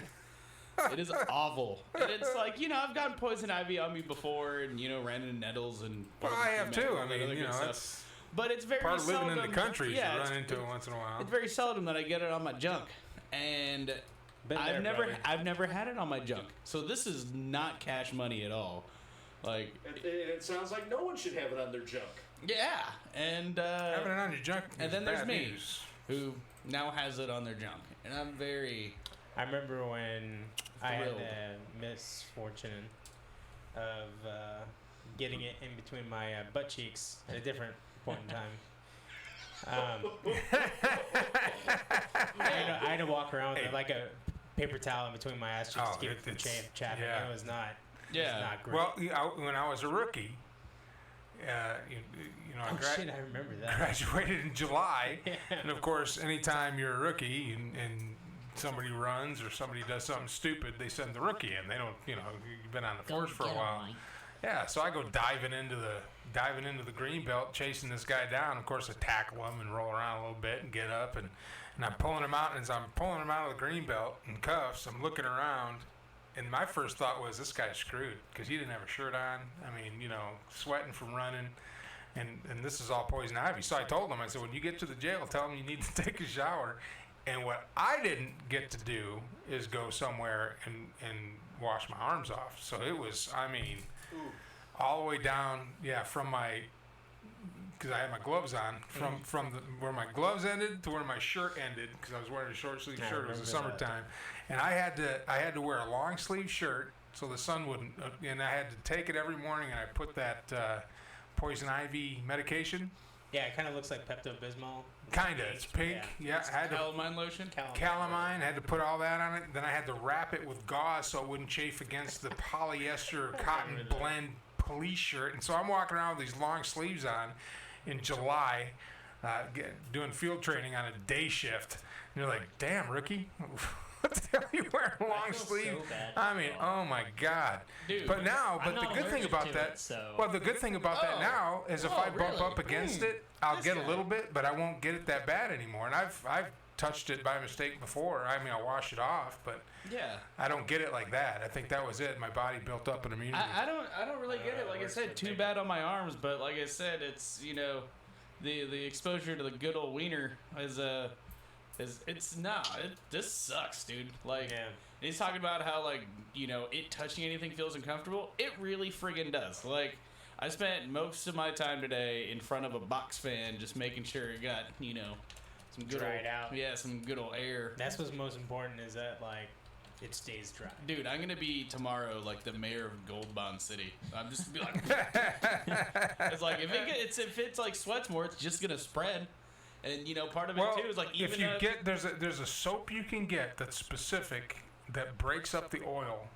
It is awful. And it's like, you know, I've gotten poison ivy on me before, and, you know, ran into nettles and... Well, I have too. I and mean, other you good know, stuff. that's But it's very part of living seldom... in the country. Yeah, You it's- run into it once in a while. It's very seldom that I get it on my junk. And Been there, brother. I've never had it on my junk. So this is not cash money at all. Like, It sounds like no one should have it on their junk. yeah. And, Having it on your junk. and is then there's bad me. news. who now has it on their junk. And I'm very... I remember when I had Thrilled. the misfortune of getting it in between my butt cheeks at a different point in time. I had to walk around with like a paper towel in between my ass cheeks Oh, to keep it from it's- chapping. yeah. It was not. Yeah. It was not great. Well, when I was a rookie, you know, I oh shit! I remember that. graduated in July, Yeah. and of course, anytime you're a rookie and somebody runs or somebody does something stupid, they send the rookie in. They don't, you know, you've been on the Go force for a get 'em, while. Mike. Yeah, so I go diving into the green belt, chasing this guy down. Of course, I tackle him and roll around a little bit and get up, and I'm pulling him out. And as I'm pulling him out of the green belt in cuffs, I'm looking around, and my first thought was, this guy's screwed because he didn't have a shirt on. I mean, you know, sweating from running, and this is all poison ivy. So I told him, I said, when you get to the jail, tell him you need to take a shower. And what I didn't get to do is go somewhere and wash my arms off. So it was, I mean, all the way down, from my, because I had my gloves on, from where my gloves ended to where my shirt ended, because I was wearing a short sleeve I shirt. It was the remember that. summertime, and I had to wear a long sleeve shirt, so the sun wouldn't. And I had to take it every morning, and I put that poison ivy medication. Yeah, it kind of looks like Pepto-Bismol. Kinda, it's pink. Yeah, I had to Calamine lotion. calamine. Had to put all that on it. Then I had to wrap it with gauze so it wouldn't chafe against the polyester cotton blend police shirt. And so I'm walking around with these long sleeves on in July, doing field training on a day shift. And you're like, damn, rookie. What the hell are you wearing long sleeves? So bad. I mean, oh my God. Dude, But now, I'm but the not good thing allergic about to that, it, so- well, the good thing about that Oh. now is if Oh, I bump really? up against it, I'll This get a guy. little bit, but I won't get it that bad anymore. And I've touched it by mistake before. I mean, I'll wash it off, but Yeah. I don't get it like that. I think that was it. My body built up an immunity. I don't really get it. Like I works said, with too big- bad on my arms, but like I said, it's the exposure to the good old wiener this sucks, dude. Like Yeah. he's talking about how it touching anything feels uncomfortable. It really friggin' does. Like I spent most of my time today in front of a box fan, just making sure it got some good Dried old, out. Yeah, some good old air. That's what's most important is that, like, it stays dry. Dude, I'm gonna be tomorrow like the mayor of Gold Bond City. I'm just gonna be like, it's like if it's like sweats more, it's just gonna spread. And part of it well, too is like even if you get there's a soap you can get that's specific that breaks up the oil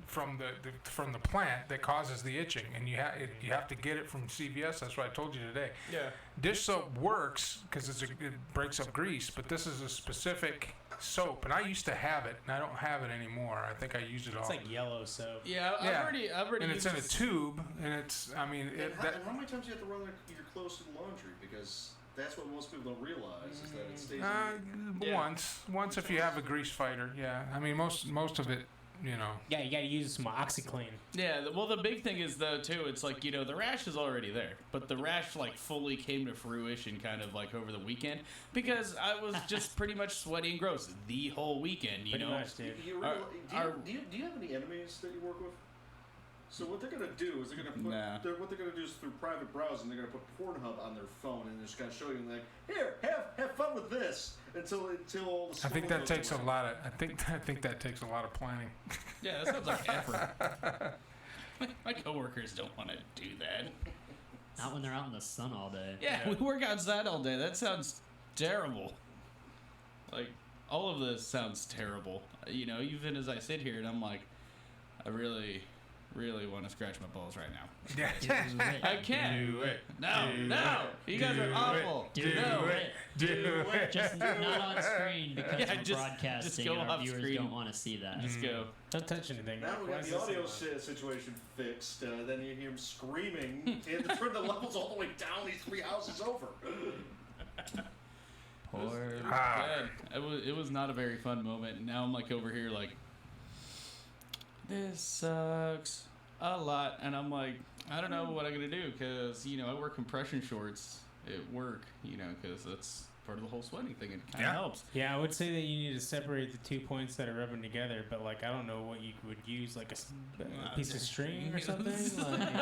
from the plant that causes the itching, and you have to get it from CVS. That's what I told you today. yeah. Dish soap works because it breaks up grease, but this is a specific soap, and I used to have it, and I don't have it anymore. I think I used it all. It's like yellow soap. Yeah, Yeah. I've already and it's used in a this- tube, and it's I mean And it, how, that, and how many times do you have to run your clothes to the laundry? Because that's what most people don't realize is that it stays. Yeah. once if you have a grease fighter, yeah. I mean most of it, Yeah, you gotta use some OxyClean. Yeah, well, the big thing is though too. It's like the rash is already there, but the rash like fully came to fruition kind of like over the weekend because I was just pretty much sweaty and gross the whole weekend. Pretty much, dude. Do you have any enemies that you work with? So what they're gonna do is they're gonna put Nah. what they're gonna do is through private browsing they're gonna put Pornhub on their phone and they're just gonna show you like here have fun with this until all the. I think smoke that goes takes a away. lot of I think that takes a lot of planning. Yeah, that sounds like effort. My coworkers don't want to do that. Not when they're out in the sun all day. Yeah, we work outside all day. That sounds terrible. Like, all of this sounds terrible. Even as I sit here and I'm like, I really, really want to scratch my balls right now. Yeah. Do it. I can't. Do it. No, Do no. it. You guys Do are it. awful. Do no. it. Do it. Just not on screen because Yeah, we're just broadcasting go and our off viewers screen. don't want to see that. Just go. Don't touch anything. Now we Why got is the this audio so situation fixed. Then you hear him screaming. He had to turn the levels all the way down. These 3 houses over. Poor. Bad. It was not a very fun moment. Now I'm like over here like, this sucks a lot, and I'm like, I don't know what I'm gonna do because I wear compression shorts at work, because that's part of the whole sweating thing. It kind of Yeah. helps. Yeah, I would say that you need to separate the 2 points that are rubbing together, but like I don't know what you would use, like a piece of string or something, like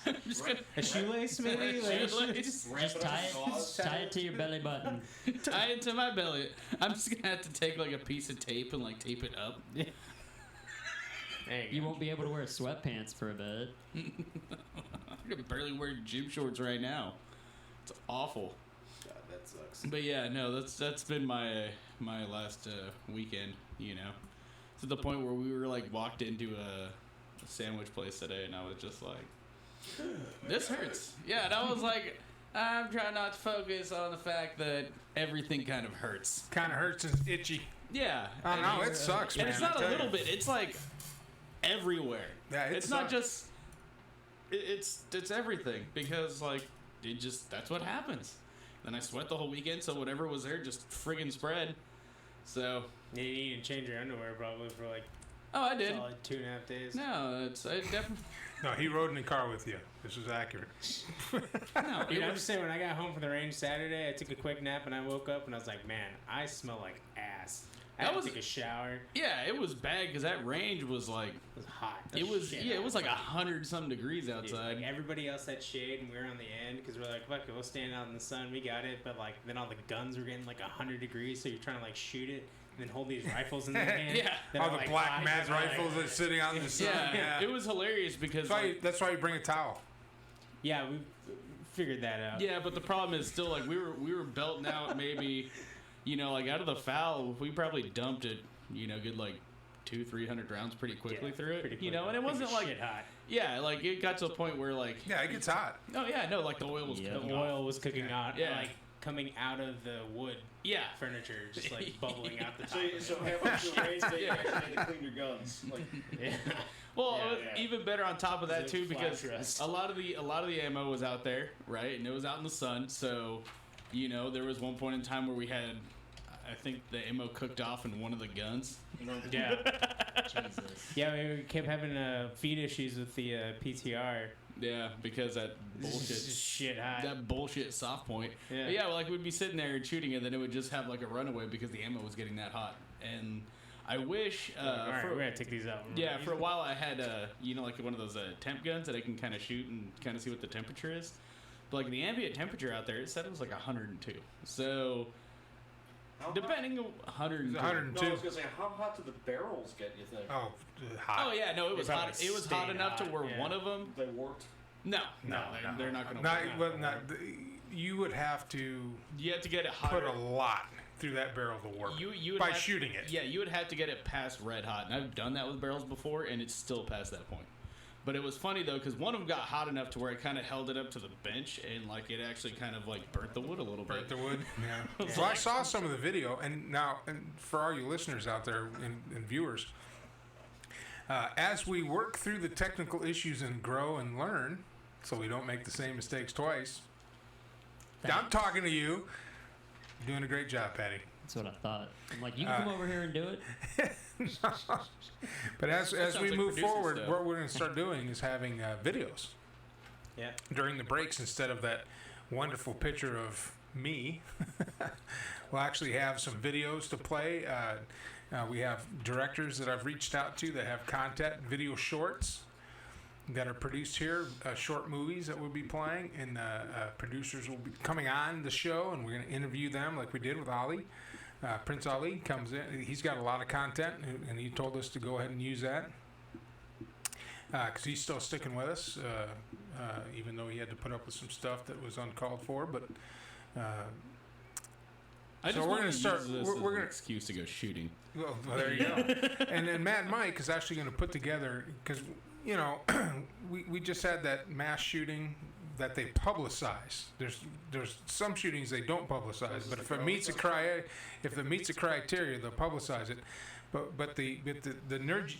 I'm just gonna a shoelace maybe. Like a shoelace. Just tie it to your belly button. tie it to my belly. I'm just gonna have to take like a piece of tape and like tape it up. There You go. won't be able to wear sweatpants for a bit. I can barely wear gym shorts right now. It's awful. God, that sucks. But yeah, no, that's been my last weekend. To the point where we were like walked into a sandwich place today, and I was just like, this hurts. Yeah, and I was like, I'm trying not to focus on the fact that everything kind of hurts. Kind of hurts and itchy. Yeah. Oh and no, it sucks, man. and it's I not a tell little you. bit. It's like everywhere. Yeah, it it's not sucks. just. It's everything because like that's what happens. Then I sweat the whole weekend, so whatever was there just friggin' spread. So. Yeah, you need to change your underwear probably for like Oh, I did. solid 2.5 days. No, I definitely. No, he rode in the car with you. This is accurate. No, Dude, it I'm was, just saying, when I got home from the range Saturday, I took a quick nap and I woke up and I was like, man, I smell like ass. I had was- to take a shower. Yeah, it was bad because that range was like It was hot. it was Shit, it was like hot. 100-some degrees Dude, outside. like everybody else had shade, and we were on the end because we're like, fuck it, we'll stand out in the sun. We got it, but like then all the guns were getting like 100 degrees, so you're trying to like shoot it and then hold these rifles in their hand. Yeah. that All are, the like, black hot, man's and they're, like- rifles that's sitting out in the sun. Yeah, it was hilarious because That's why you bring a towel. Yeah, we figured that out. yeah, but the problem is still like we were belting out maybe, like out of the foul we probably dumped it, good like 200-300 rounds pretty quickly through it, pretty and it quickly. wasn't like shit hot. yeah, like it got to a point where like Yeah, it gets hot. oh yeah, no, like the oil was Yeah. coming The off. oil was cooking out, Yeah. like coming out of the wood Yeah. furniture, just like bubbling out the top. So half of the race day, you actually had to clean your guns. Like, Yeah. Well, Yeah. even better on top of that Is too, it because flash rust? a lot of the ammo was out there, right, and it was out in the sun. So, there was one point in time where we had, I think the ammo cooked off in one of the guns. Yeah. Jesus. Yeah, we kept having feed issues with the PTR. Yeah, because that It's just bullshit, shit hot. that bullshit soft point. Yeah. But yeah, like we'd be sitting there and shooting, and then it would just have like a runaway because the ammo was getting that hot. And I wish, All right, for, we're gonna take these out. yeah, for a while I had, like one of those temp guns that I can kind of shoot and kind of see what the temperature is. But like the ambient temperature out there, it said it was like 102. So depending on 102. It's 102. No, I was gonna say, how hot do the barrels get? You think? Oh, hot. Oh yeah, no, it was They hot. probably It was hot stayed enough to hot, where yeah. one of them. They warped. No, No, they're not gonna. Not, work. well, not, you would have to You have to get it put hotter. a lot through that barrel to work You would by have- shooting it. Yeah, you would have to get it past red hot, and I've done that with barrels before, and it's still past that point. But it was funny though, because one of them got hot enough to where it kind of held it up to the bench, and like it actually kind of like burnt the wood a little Burnt bit. the wood. Yeah. So I saw some of the video, and now, and for all you listeners out there and viewers, as we work through the technical issues and grow and learn, so we don't make the same mistakes twice. I'm talking to you. You're doing a great job, Patty. That's what I thought. I'm like, you can come over here and do it. But as sounds we like move producing forward, stuff. what we're going to start doing is having videos Yeah. during the breaks instead of that wonderful picture of me. We'll actually have some videos to play. We have directors that I've reached out to that have content, video shorts that are produced here, short movies that we'll be playing, and producers will be coming on the show, and we're going to interview them like we did with Ali. Prince Ali comes in. He's got a lot of content, and he told us to go ahead and use that because he's still sticking with us, even though he had to put up with some stuff that was uncalled for. But I So just we're wanted gonna to start- use this we're as gonna- an excuse to go shooting. well, there you go. And then Mad Mike is actually going to put together, because we just had that mass shooting that they publicize. There's some shootings they don't publicize, but if it meets a criteria, they'll publicize it. But the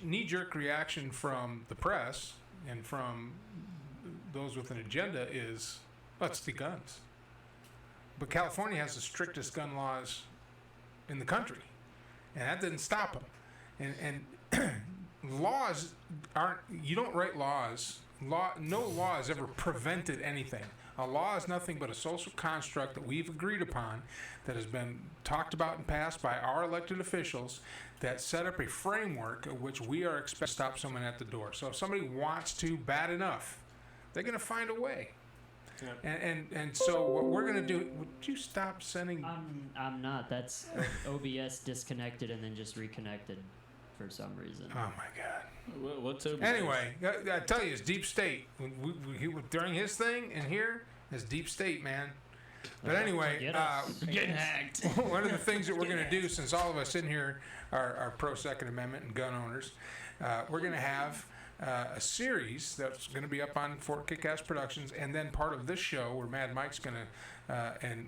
knee-jerk reaction from the press and from those with an agenda is, let's the guns. But California has the strictest gun laws in the country, and that didn't stop them. And laws aren't. You don't write laws. No law has ever prevented anything. A law is nothing but a social construct that we've agreed upon, that has been talked about and passed by our elected officials, that set up a framework of which we are expected to stop someone at the door. So if somebody wants to bad enough, they're going to find a way. Yeah. And so what we're going to do, would you stop sending... I'm not. That's OBS disconnected and then just reconnected for some reason. Oh my God. What's over Anyway, I tell you, it's deep state. During his thing in here, it's deep state, man. But anyway, Get us. Getting hacked. one of the things that we're going to do, since all of us in here are pro Second Amendment and gun owners, we're going to have a series that's going to be up on Fort Kickass Productions, and then part of this show where Mad Mike's going to and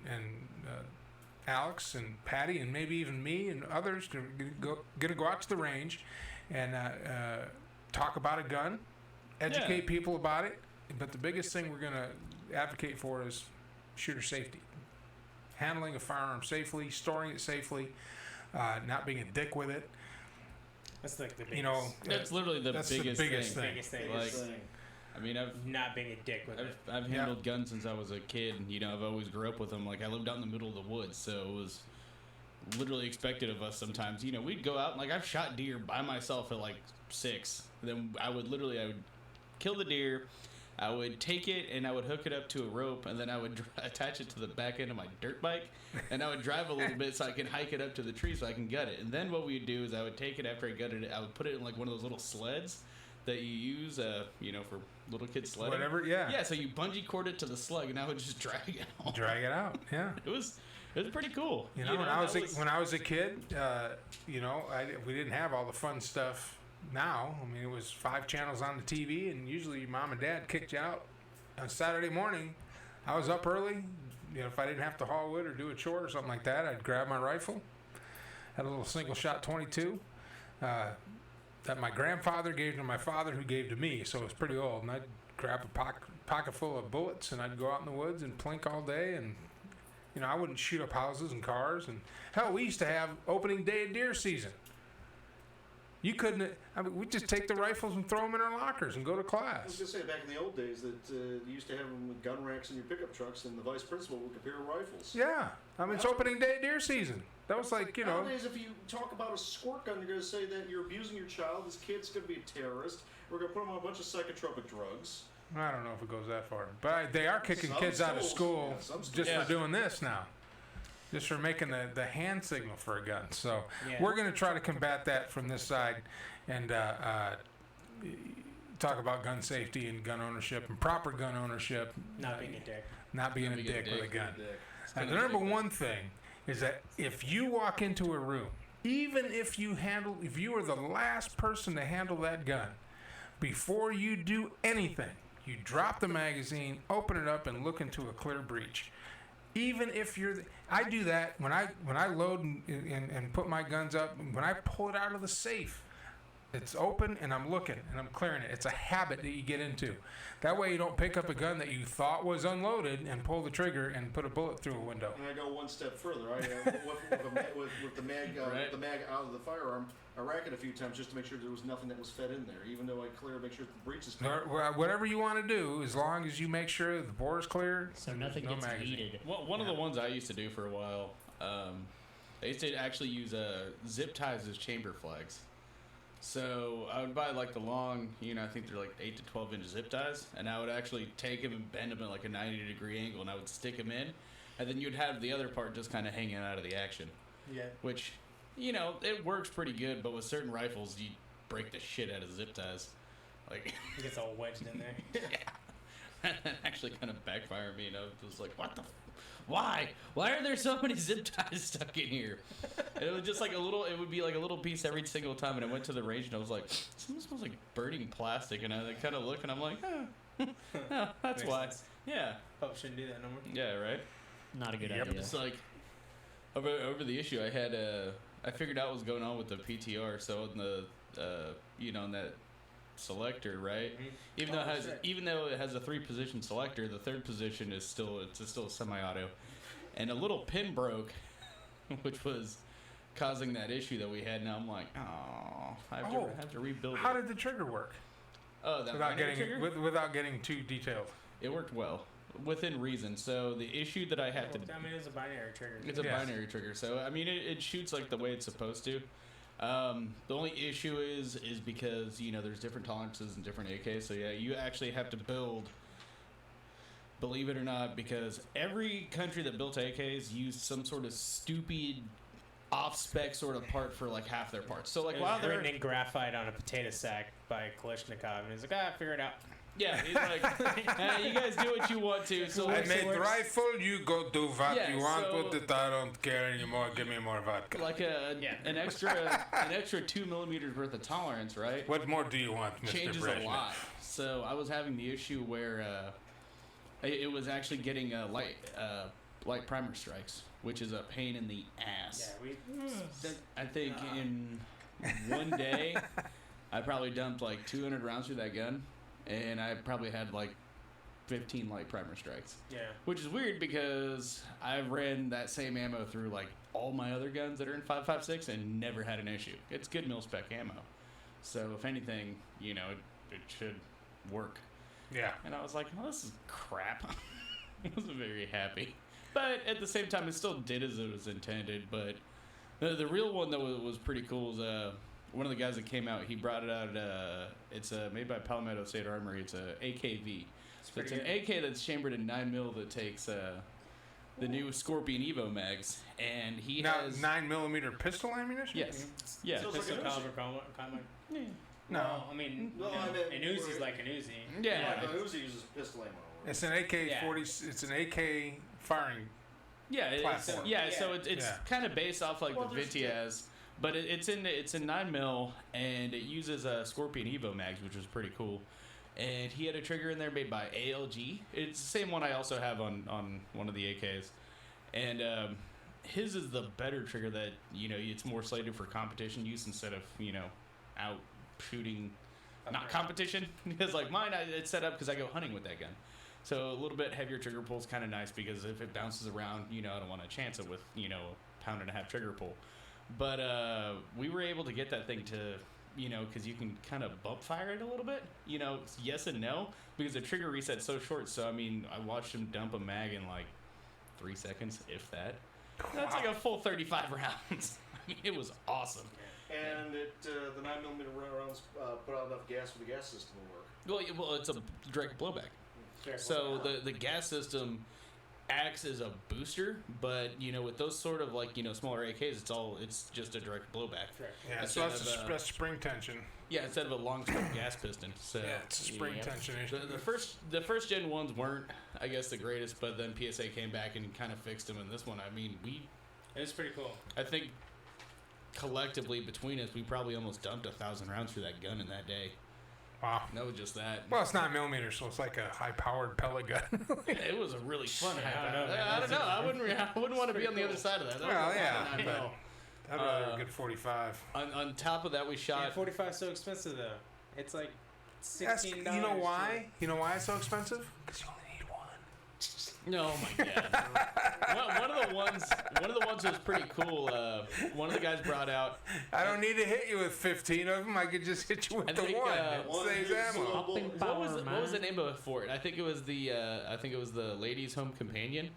Alex and Patty and maybe even me and others are going to go out to the range and talk about a gun, educate people about it. But the biggest thing we're going to advocate for is shooter safety, handling a firearm safely, storing it safely, not being a dick with it. That's like the biggest. You know, That's literally the that's biggest, the biggest thing. biggest thing. Like, Thing. I mean, I've Not being a dick with it. I've Yeah. handled guns since I was a kid. I've always grew up with them. Like I lived out in the middle of the woods, so it was literally expected of us sometimes. You know, we'd go out and, like, I've shot deer by myself at like 6. Then I would kill the deer. I would take it and I would hook it up to a rope, and then I would attach it to the back end of my dirt bike, and I would drive a little bit so I can hike it up to the tree so I can gut it. And then what we would do is I would take it after I gutted it, I would put it in like one of those little sleds that you use, for little kids sledding. Whatever, yeah. Yeah, so you bungee cord it to the slug, and I would just drag it home. Drag it out, yeah. It was pretty cool. When I was a kid, we didn't have all the fun stuff now. I mean, it was 5 channels on the TV, and usually your mom and dad kicked you out on Saturday morning. I was up early. If I didn't have to haul wood or do a chore or something like that, I'd grab my rifle. Had a little single-shot 22 that my grandfather gave to my father, who gave to me, so it was pretty old. And I'd grab a pocket full of bullets, and I'd go out in the woods and plink all day. And I wouldn't shoot up houses and cars. And hell, we used to have opening day of deer season. You couldn't. We'd just take the rifles and throw them in our lockers and go to I was class. going to say, back in the old days, that you used to have them with gun racks in your pickup trucks, and the vice principal would compare rifles. Yeah, it's opening day of deer season. That was like, Nowadays, if you talk about a squirt gun, you're going to say that you're abusing your child. This kid's going to be a terrorist. We're going to put him on a bunch of psychotropic drugs. I don't know if it goes that far, but they are kicking kids out of school just for doing this now. Just for making the hand signal for a gun. So we're going to try to combat that from this side and talk about gun safety and gun ownership and proper gun ownership. Not being a dick. Not being a dick with a gun. And the number one thing is that if you walk into a room, even if you are the last person to handle that gun, before you do anything, you drop the magazine, open it up, and look into a clear breech. Even if I do that when I load and put my guns up. When I pull it out of the safe, it's open and I'm looking and I'm clearing it. It's a habit that you get into. That way you don't pick up a gun that you thought was unloaded and pull the trigger and put a bullet through a window. And I go one step further. With the mag out of the firearm, I rack it a few times just to make sure there was nothing that was fed in there. Even though I make sure the breech is clear. Whatever you want to do, as long as you make sure the bore is clear. So nothing gets heated. Well, one of the ones I used to do for a while, I used to actually use zip ties as chamber flags. So I would buy like the long, I think they're like 8 to 12 inch zip ties, and I would actually take them and bend them at like a 90-degree angle, and I would stick them in, and then you'd have the other part just kind of hanging out of the action. Yeah. Which, it works pretty good, but with certain rifles, you break the shit out of zip ties. Like It gets all wedged in there. Yeah. That actually kind of backfired me, and I was like, what the why? Why are there so many zip ties stuck in here? And it was just like it would be like a little piece every single time. And I went to the range and I was like, something smells like burning plastic. And I kind of look and I'm like, no, that's why. Sense. Yeah. Probably shouldn't do that no more. Yeah, right? Not a good Yep. idea. It's like, over the issue, I figured out what was going on with the PTR. So in the, in that selector, right? Mm-hmm. Even though it has a 3-position selector, the 3rd position is still a semi-auto, and a little pin broke, which was causing that issue that we had. Now I'm like, oh, I have to rebuild. How it. did the trigger work? Oh, that binary trigger? Without getting too detailed. It worked well, within reason. So the issue that I have to, it's a binary trigger. It's a binary trigger. So I mean, it shoots like the way it's supposed to. The only issue is because there's different tolerances and different AKs. So yeah, you actually have to build. Believe it or not, because every country that built AKs used some sort of stupid off-spec sort of part for like half their parts. So like while they're written in graphite on a potato sack by Kalashnikov, and he's like, figure it out. Yeah, he's like, you guys do what you want to. So I made the rifle, you go do what you want so, with it. I don't care anymore. Give me more vodka. Like an extra 2 millimeters worth of tolerance, right? What more do you want, Mr. Changes Brezhnev? a lot. So I was having the issue where it was actually getting light primer strikes, which is a pain in the ass. Yeah, I think in one day, I probably dumped like 200 rounds through that gun. And I probably had like 15 light primer strikes. Yeah. Which is weird because I've ran that same ammo through like all my other guns that are in 5.56 and never had an issue. It's good mil-spec ammo. So if anything, it should work. Yeah. And I was like, well, this is crap. I wasn't very happy. But at the same time, it still did as it was intended. But The real one though was pretty cool. Was one of the guys that came out. He brought it out. It's made by Palmetto State Armory. It's a AKV. So it's an AK that's chambered in 9mm that takes the new Scorpion Evo mags, and he Now, has 9mm pistol ammunition? yes, yeah. So it's Pistol like a caliber No. Well, I mean, No, I meant- an Uzi's like an Uzi. Yeah. The Uzi uses pistol ammo. It's an AK-40. It's an AK firing. Yeah, Platform. so it's Yeah. kind of based off like Well, the there's- Vitiaz, but it's in 9mm and it uses Scorpion Evo mags, which was pretty cool. And he had a trigger in there made by ALG. It's the same one I also have on one of the AKs, and his is the better trigger that it's more slated for competition use instead of out shooting, not competition. Because like mine, it's set up because I go hunting with that gun. So a little bit heavier trigger pull is kind of nice because if it bounces around, I don't want to chance it with, a 1.5-pound trigger pull. But we were able to get that thing to, because you can kind of bump fire it a little bit, yes and no, because the trigger reset's so short. So, I mean, I watched him dump a mag in like 3 seconds, if that. That's like a full 35 rounds. I mean, it was awesome. And the 9mm rounds put out enough gas for the gas system to work. Well, it's a direct blowback. So the gas system acts as a booster, but with those sort of like smaller AKs, it's just a direct blowback. Yeah, so Instead of, that's spring tension. Yeah, instead of a long stroke gas piston. So Yeah, it's a spring tension issue. the first gen ones weren't, I guess, the greatest, but then PSA came back and kind of fixed them. And this one, I mean, It was pretty cool. I think collectively between us, we probably almost dumped 1,000 rounds for that gun in that day. Wow. No, just that. Well, it's 9mm, so it's like a high-powered pellet gun. It was a really fun. I don't know, man. I don't know. I wouldn't want to be on the other side of that. Well, yeah, But, but I'd rather a good 45. on top of that, we Yeah, shot. 45 is so expensive though. It's like That's, $16. you know why? You know why it's so expensive? Because you only need one. Oh my god! one of the ones was pretty cool. One of the guys brought out. I don't need to hit you with 15 of them. I could just hit you with I the think, one. one It saves is ammo. a bullet. What was the name of it for it? I think it was the Ladies' Home Companion.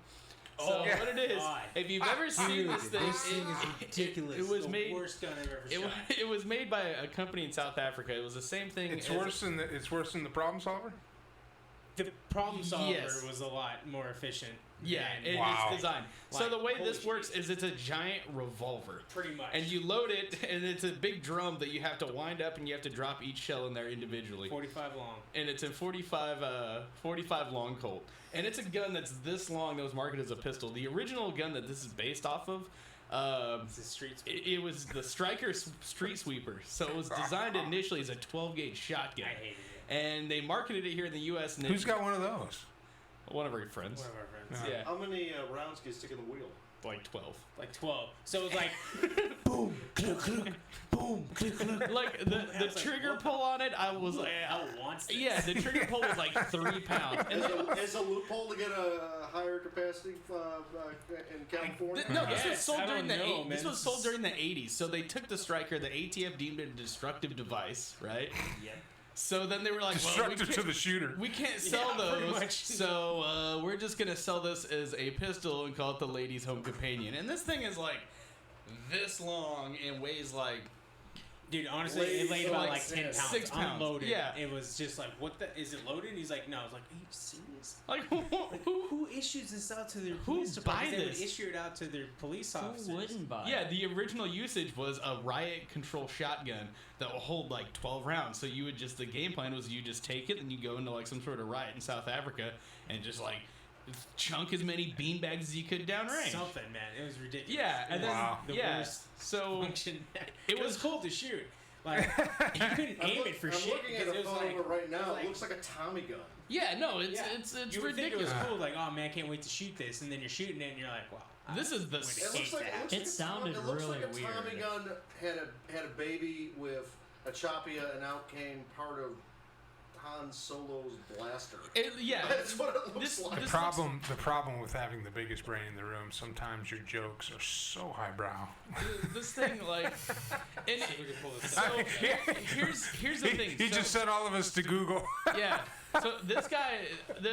Oh, So yeah. what it is, God. if you've ever seen this thing, This thing is ridiculous. It was the made. worst gun I've ever shot. It was made by a company in South Africa. It was the same thing. It's as- worse than the problem solver. The problem solver Yes. was a lot more efficient. Yeah, than- Wow. it's designed. So Like, the way holy this works shit. is it's a giant revolver. Pretty much. And you load it, and it's a big drum that you have to wind up, and you have to drop each shell in there individually. 45 long. And it's a 45 long Colt. And it's a gun that's this long that was marketed as a pistol. The original gun that this is based off of, It's a street sweep. it was the Striker Street Sweeper. So it was designed initially as a 12-gauge shotgun. I hated it. And they marketed it here in the U.S. And Who's got one of those? one of our friends? One of our friends. Yeah, How many rounds can you stick in the wheel? like 12. Like 12. So it was like, Like the trigger pull on it, I was like, hell wants this? yeah, the trigger pull was like 3 pounds. And Is a loophole to get a higher capacity in California? no, this was Yes, sold I during don't the know, man. this was sold during the 80s. So they took the Striker, the ATF deemed it a destructive device, right? Yep. So then they were like, Destructive to the shooter. we can't sell Yeah, pretty those, much. so we're just gonna sell this as a pistol and call it the Ladies' Home Companion. And this thing is like this long and weighs like Dude, honestly, it weighed about like 10 pounds. 6 pounds. Unloaded. Yeah. It was just like, what the? Is it loaded? And he's like, no. I was like, are you serious? like Who issues this out to their Who police department? buy They would this? issue it out to their police officers. Who wouldn't buy? Yeah, the original usage was a riot control shotgun that will hold like 12 rounds. So you would just, the game plan was you just take it and you go into like some sort of riot in South Africa and just like chunk as many beanbags as you could downrange. Something, man. It was ridiculous. Yeah, and then Wow. The yeah, worst so function. It It was was- cool to shoot. Like you couldn't aim it for I'm shit looking at because a it was photo like of it right now. like- It looks like a Tommy gun. yeah, no, it's yeah. it's you would think it ridiculous. was cool. Like, oh man, I can't wait to shoot this, and then you're shooting it, and you're like, wow. This is the would It hate looks like that. It sounded it looks really like a weird. Tommy gun had a baby with a Chapia, and out came part of Han Solo's blaster. Yeah, That's what it looks this- like. this- The problem with having the biggest brain in the room, sometimes your jokes are so highbrow. this thing like, and See if we can pull this so off. here's the thing. He So- just sent all of us to Google. yeah. So this guy,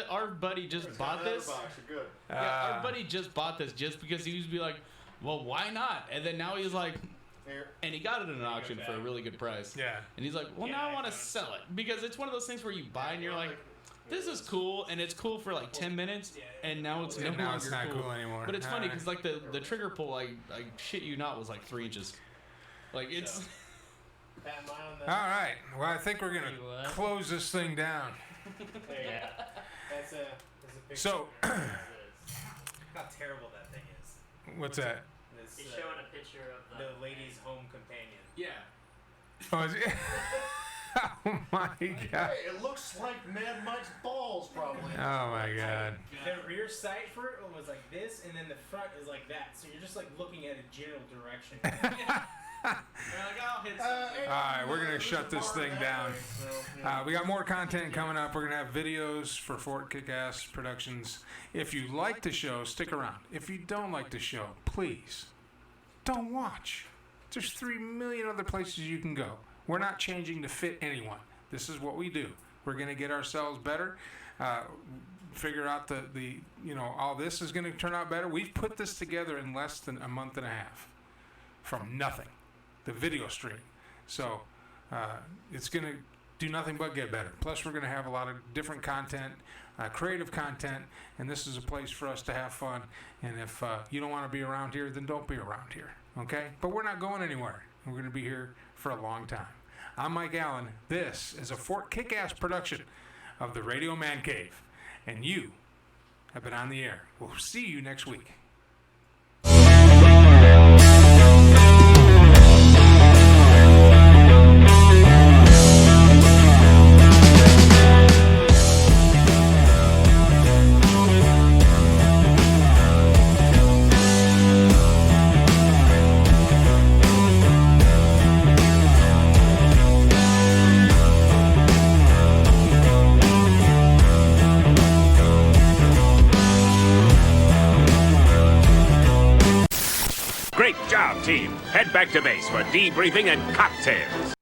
our buddy just bought this. Box, you're good. Yeah, our buddy just bought this just because he was be like, well, why not? And then now he's like, Here. and he got it at an auction for a really good price. Yeah. And he's like, well, now I want to sell it because it's one of those things where you buy and you're like, this is cool, and it's cool for like 10 minutes, and now it's no And now longer it's not cool anymore. But it's funny Alright. because like the trigger pull, I shit you not, was like 3 inches. Like it's. All right. Well, I think we're gonna You what? close this thing down. Yeah. That's a picture. So, How terrible that thing is. what's that? This, He's showing a picture of the lady's home companion. Yeah. Oh, is it? Oh my god. Hey, it looks like Mad Mike's balls, probably. Oh my god. The rear sight for it was like this, and then the front is like that. So you're just like looking at a general direction. All right, we're gonna shut this thing down. We got more content coming up. We're gonna have videos for Fort Kick-Ass Productions. If you like the show, stick around. If you don't like the show, please don't watch. There's 3 million other places you can go. We're not changing to fit anyone. This is what we do. We're gonna get ourselves better. Figure out the all this is gonna turn out better. We've put this together in less than a month and a half from nothing. The video stream. So it's going to do nothing but get better. Plus, we're going to have a lot of different content, creative content, and this is a place for us to have fun. And if you don't want to be around here, then don't be around here. Okay? But we're not going anywhere. We're going to be here for a long time. I'm Mike Allen. This is a Fort Kick-Ass production of the Radio Man Cave. And you have been on the air. We'll see you next week. Great job, team. Head back to base for debriefing and cocktails.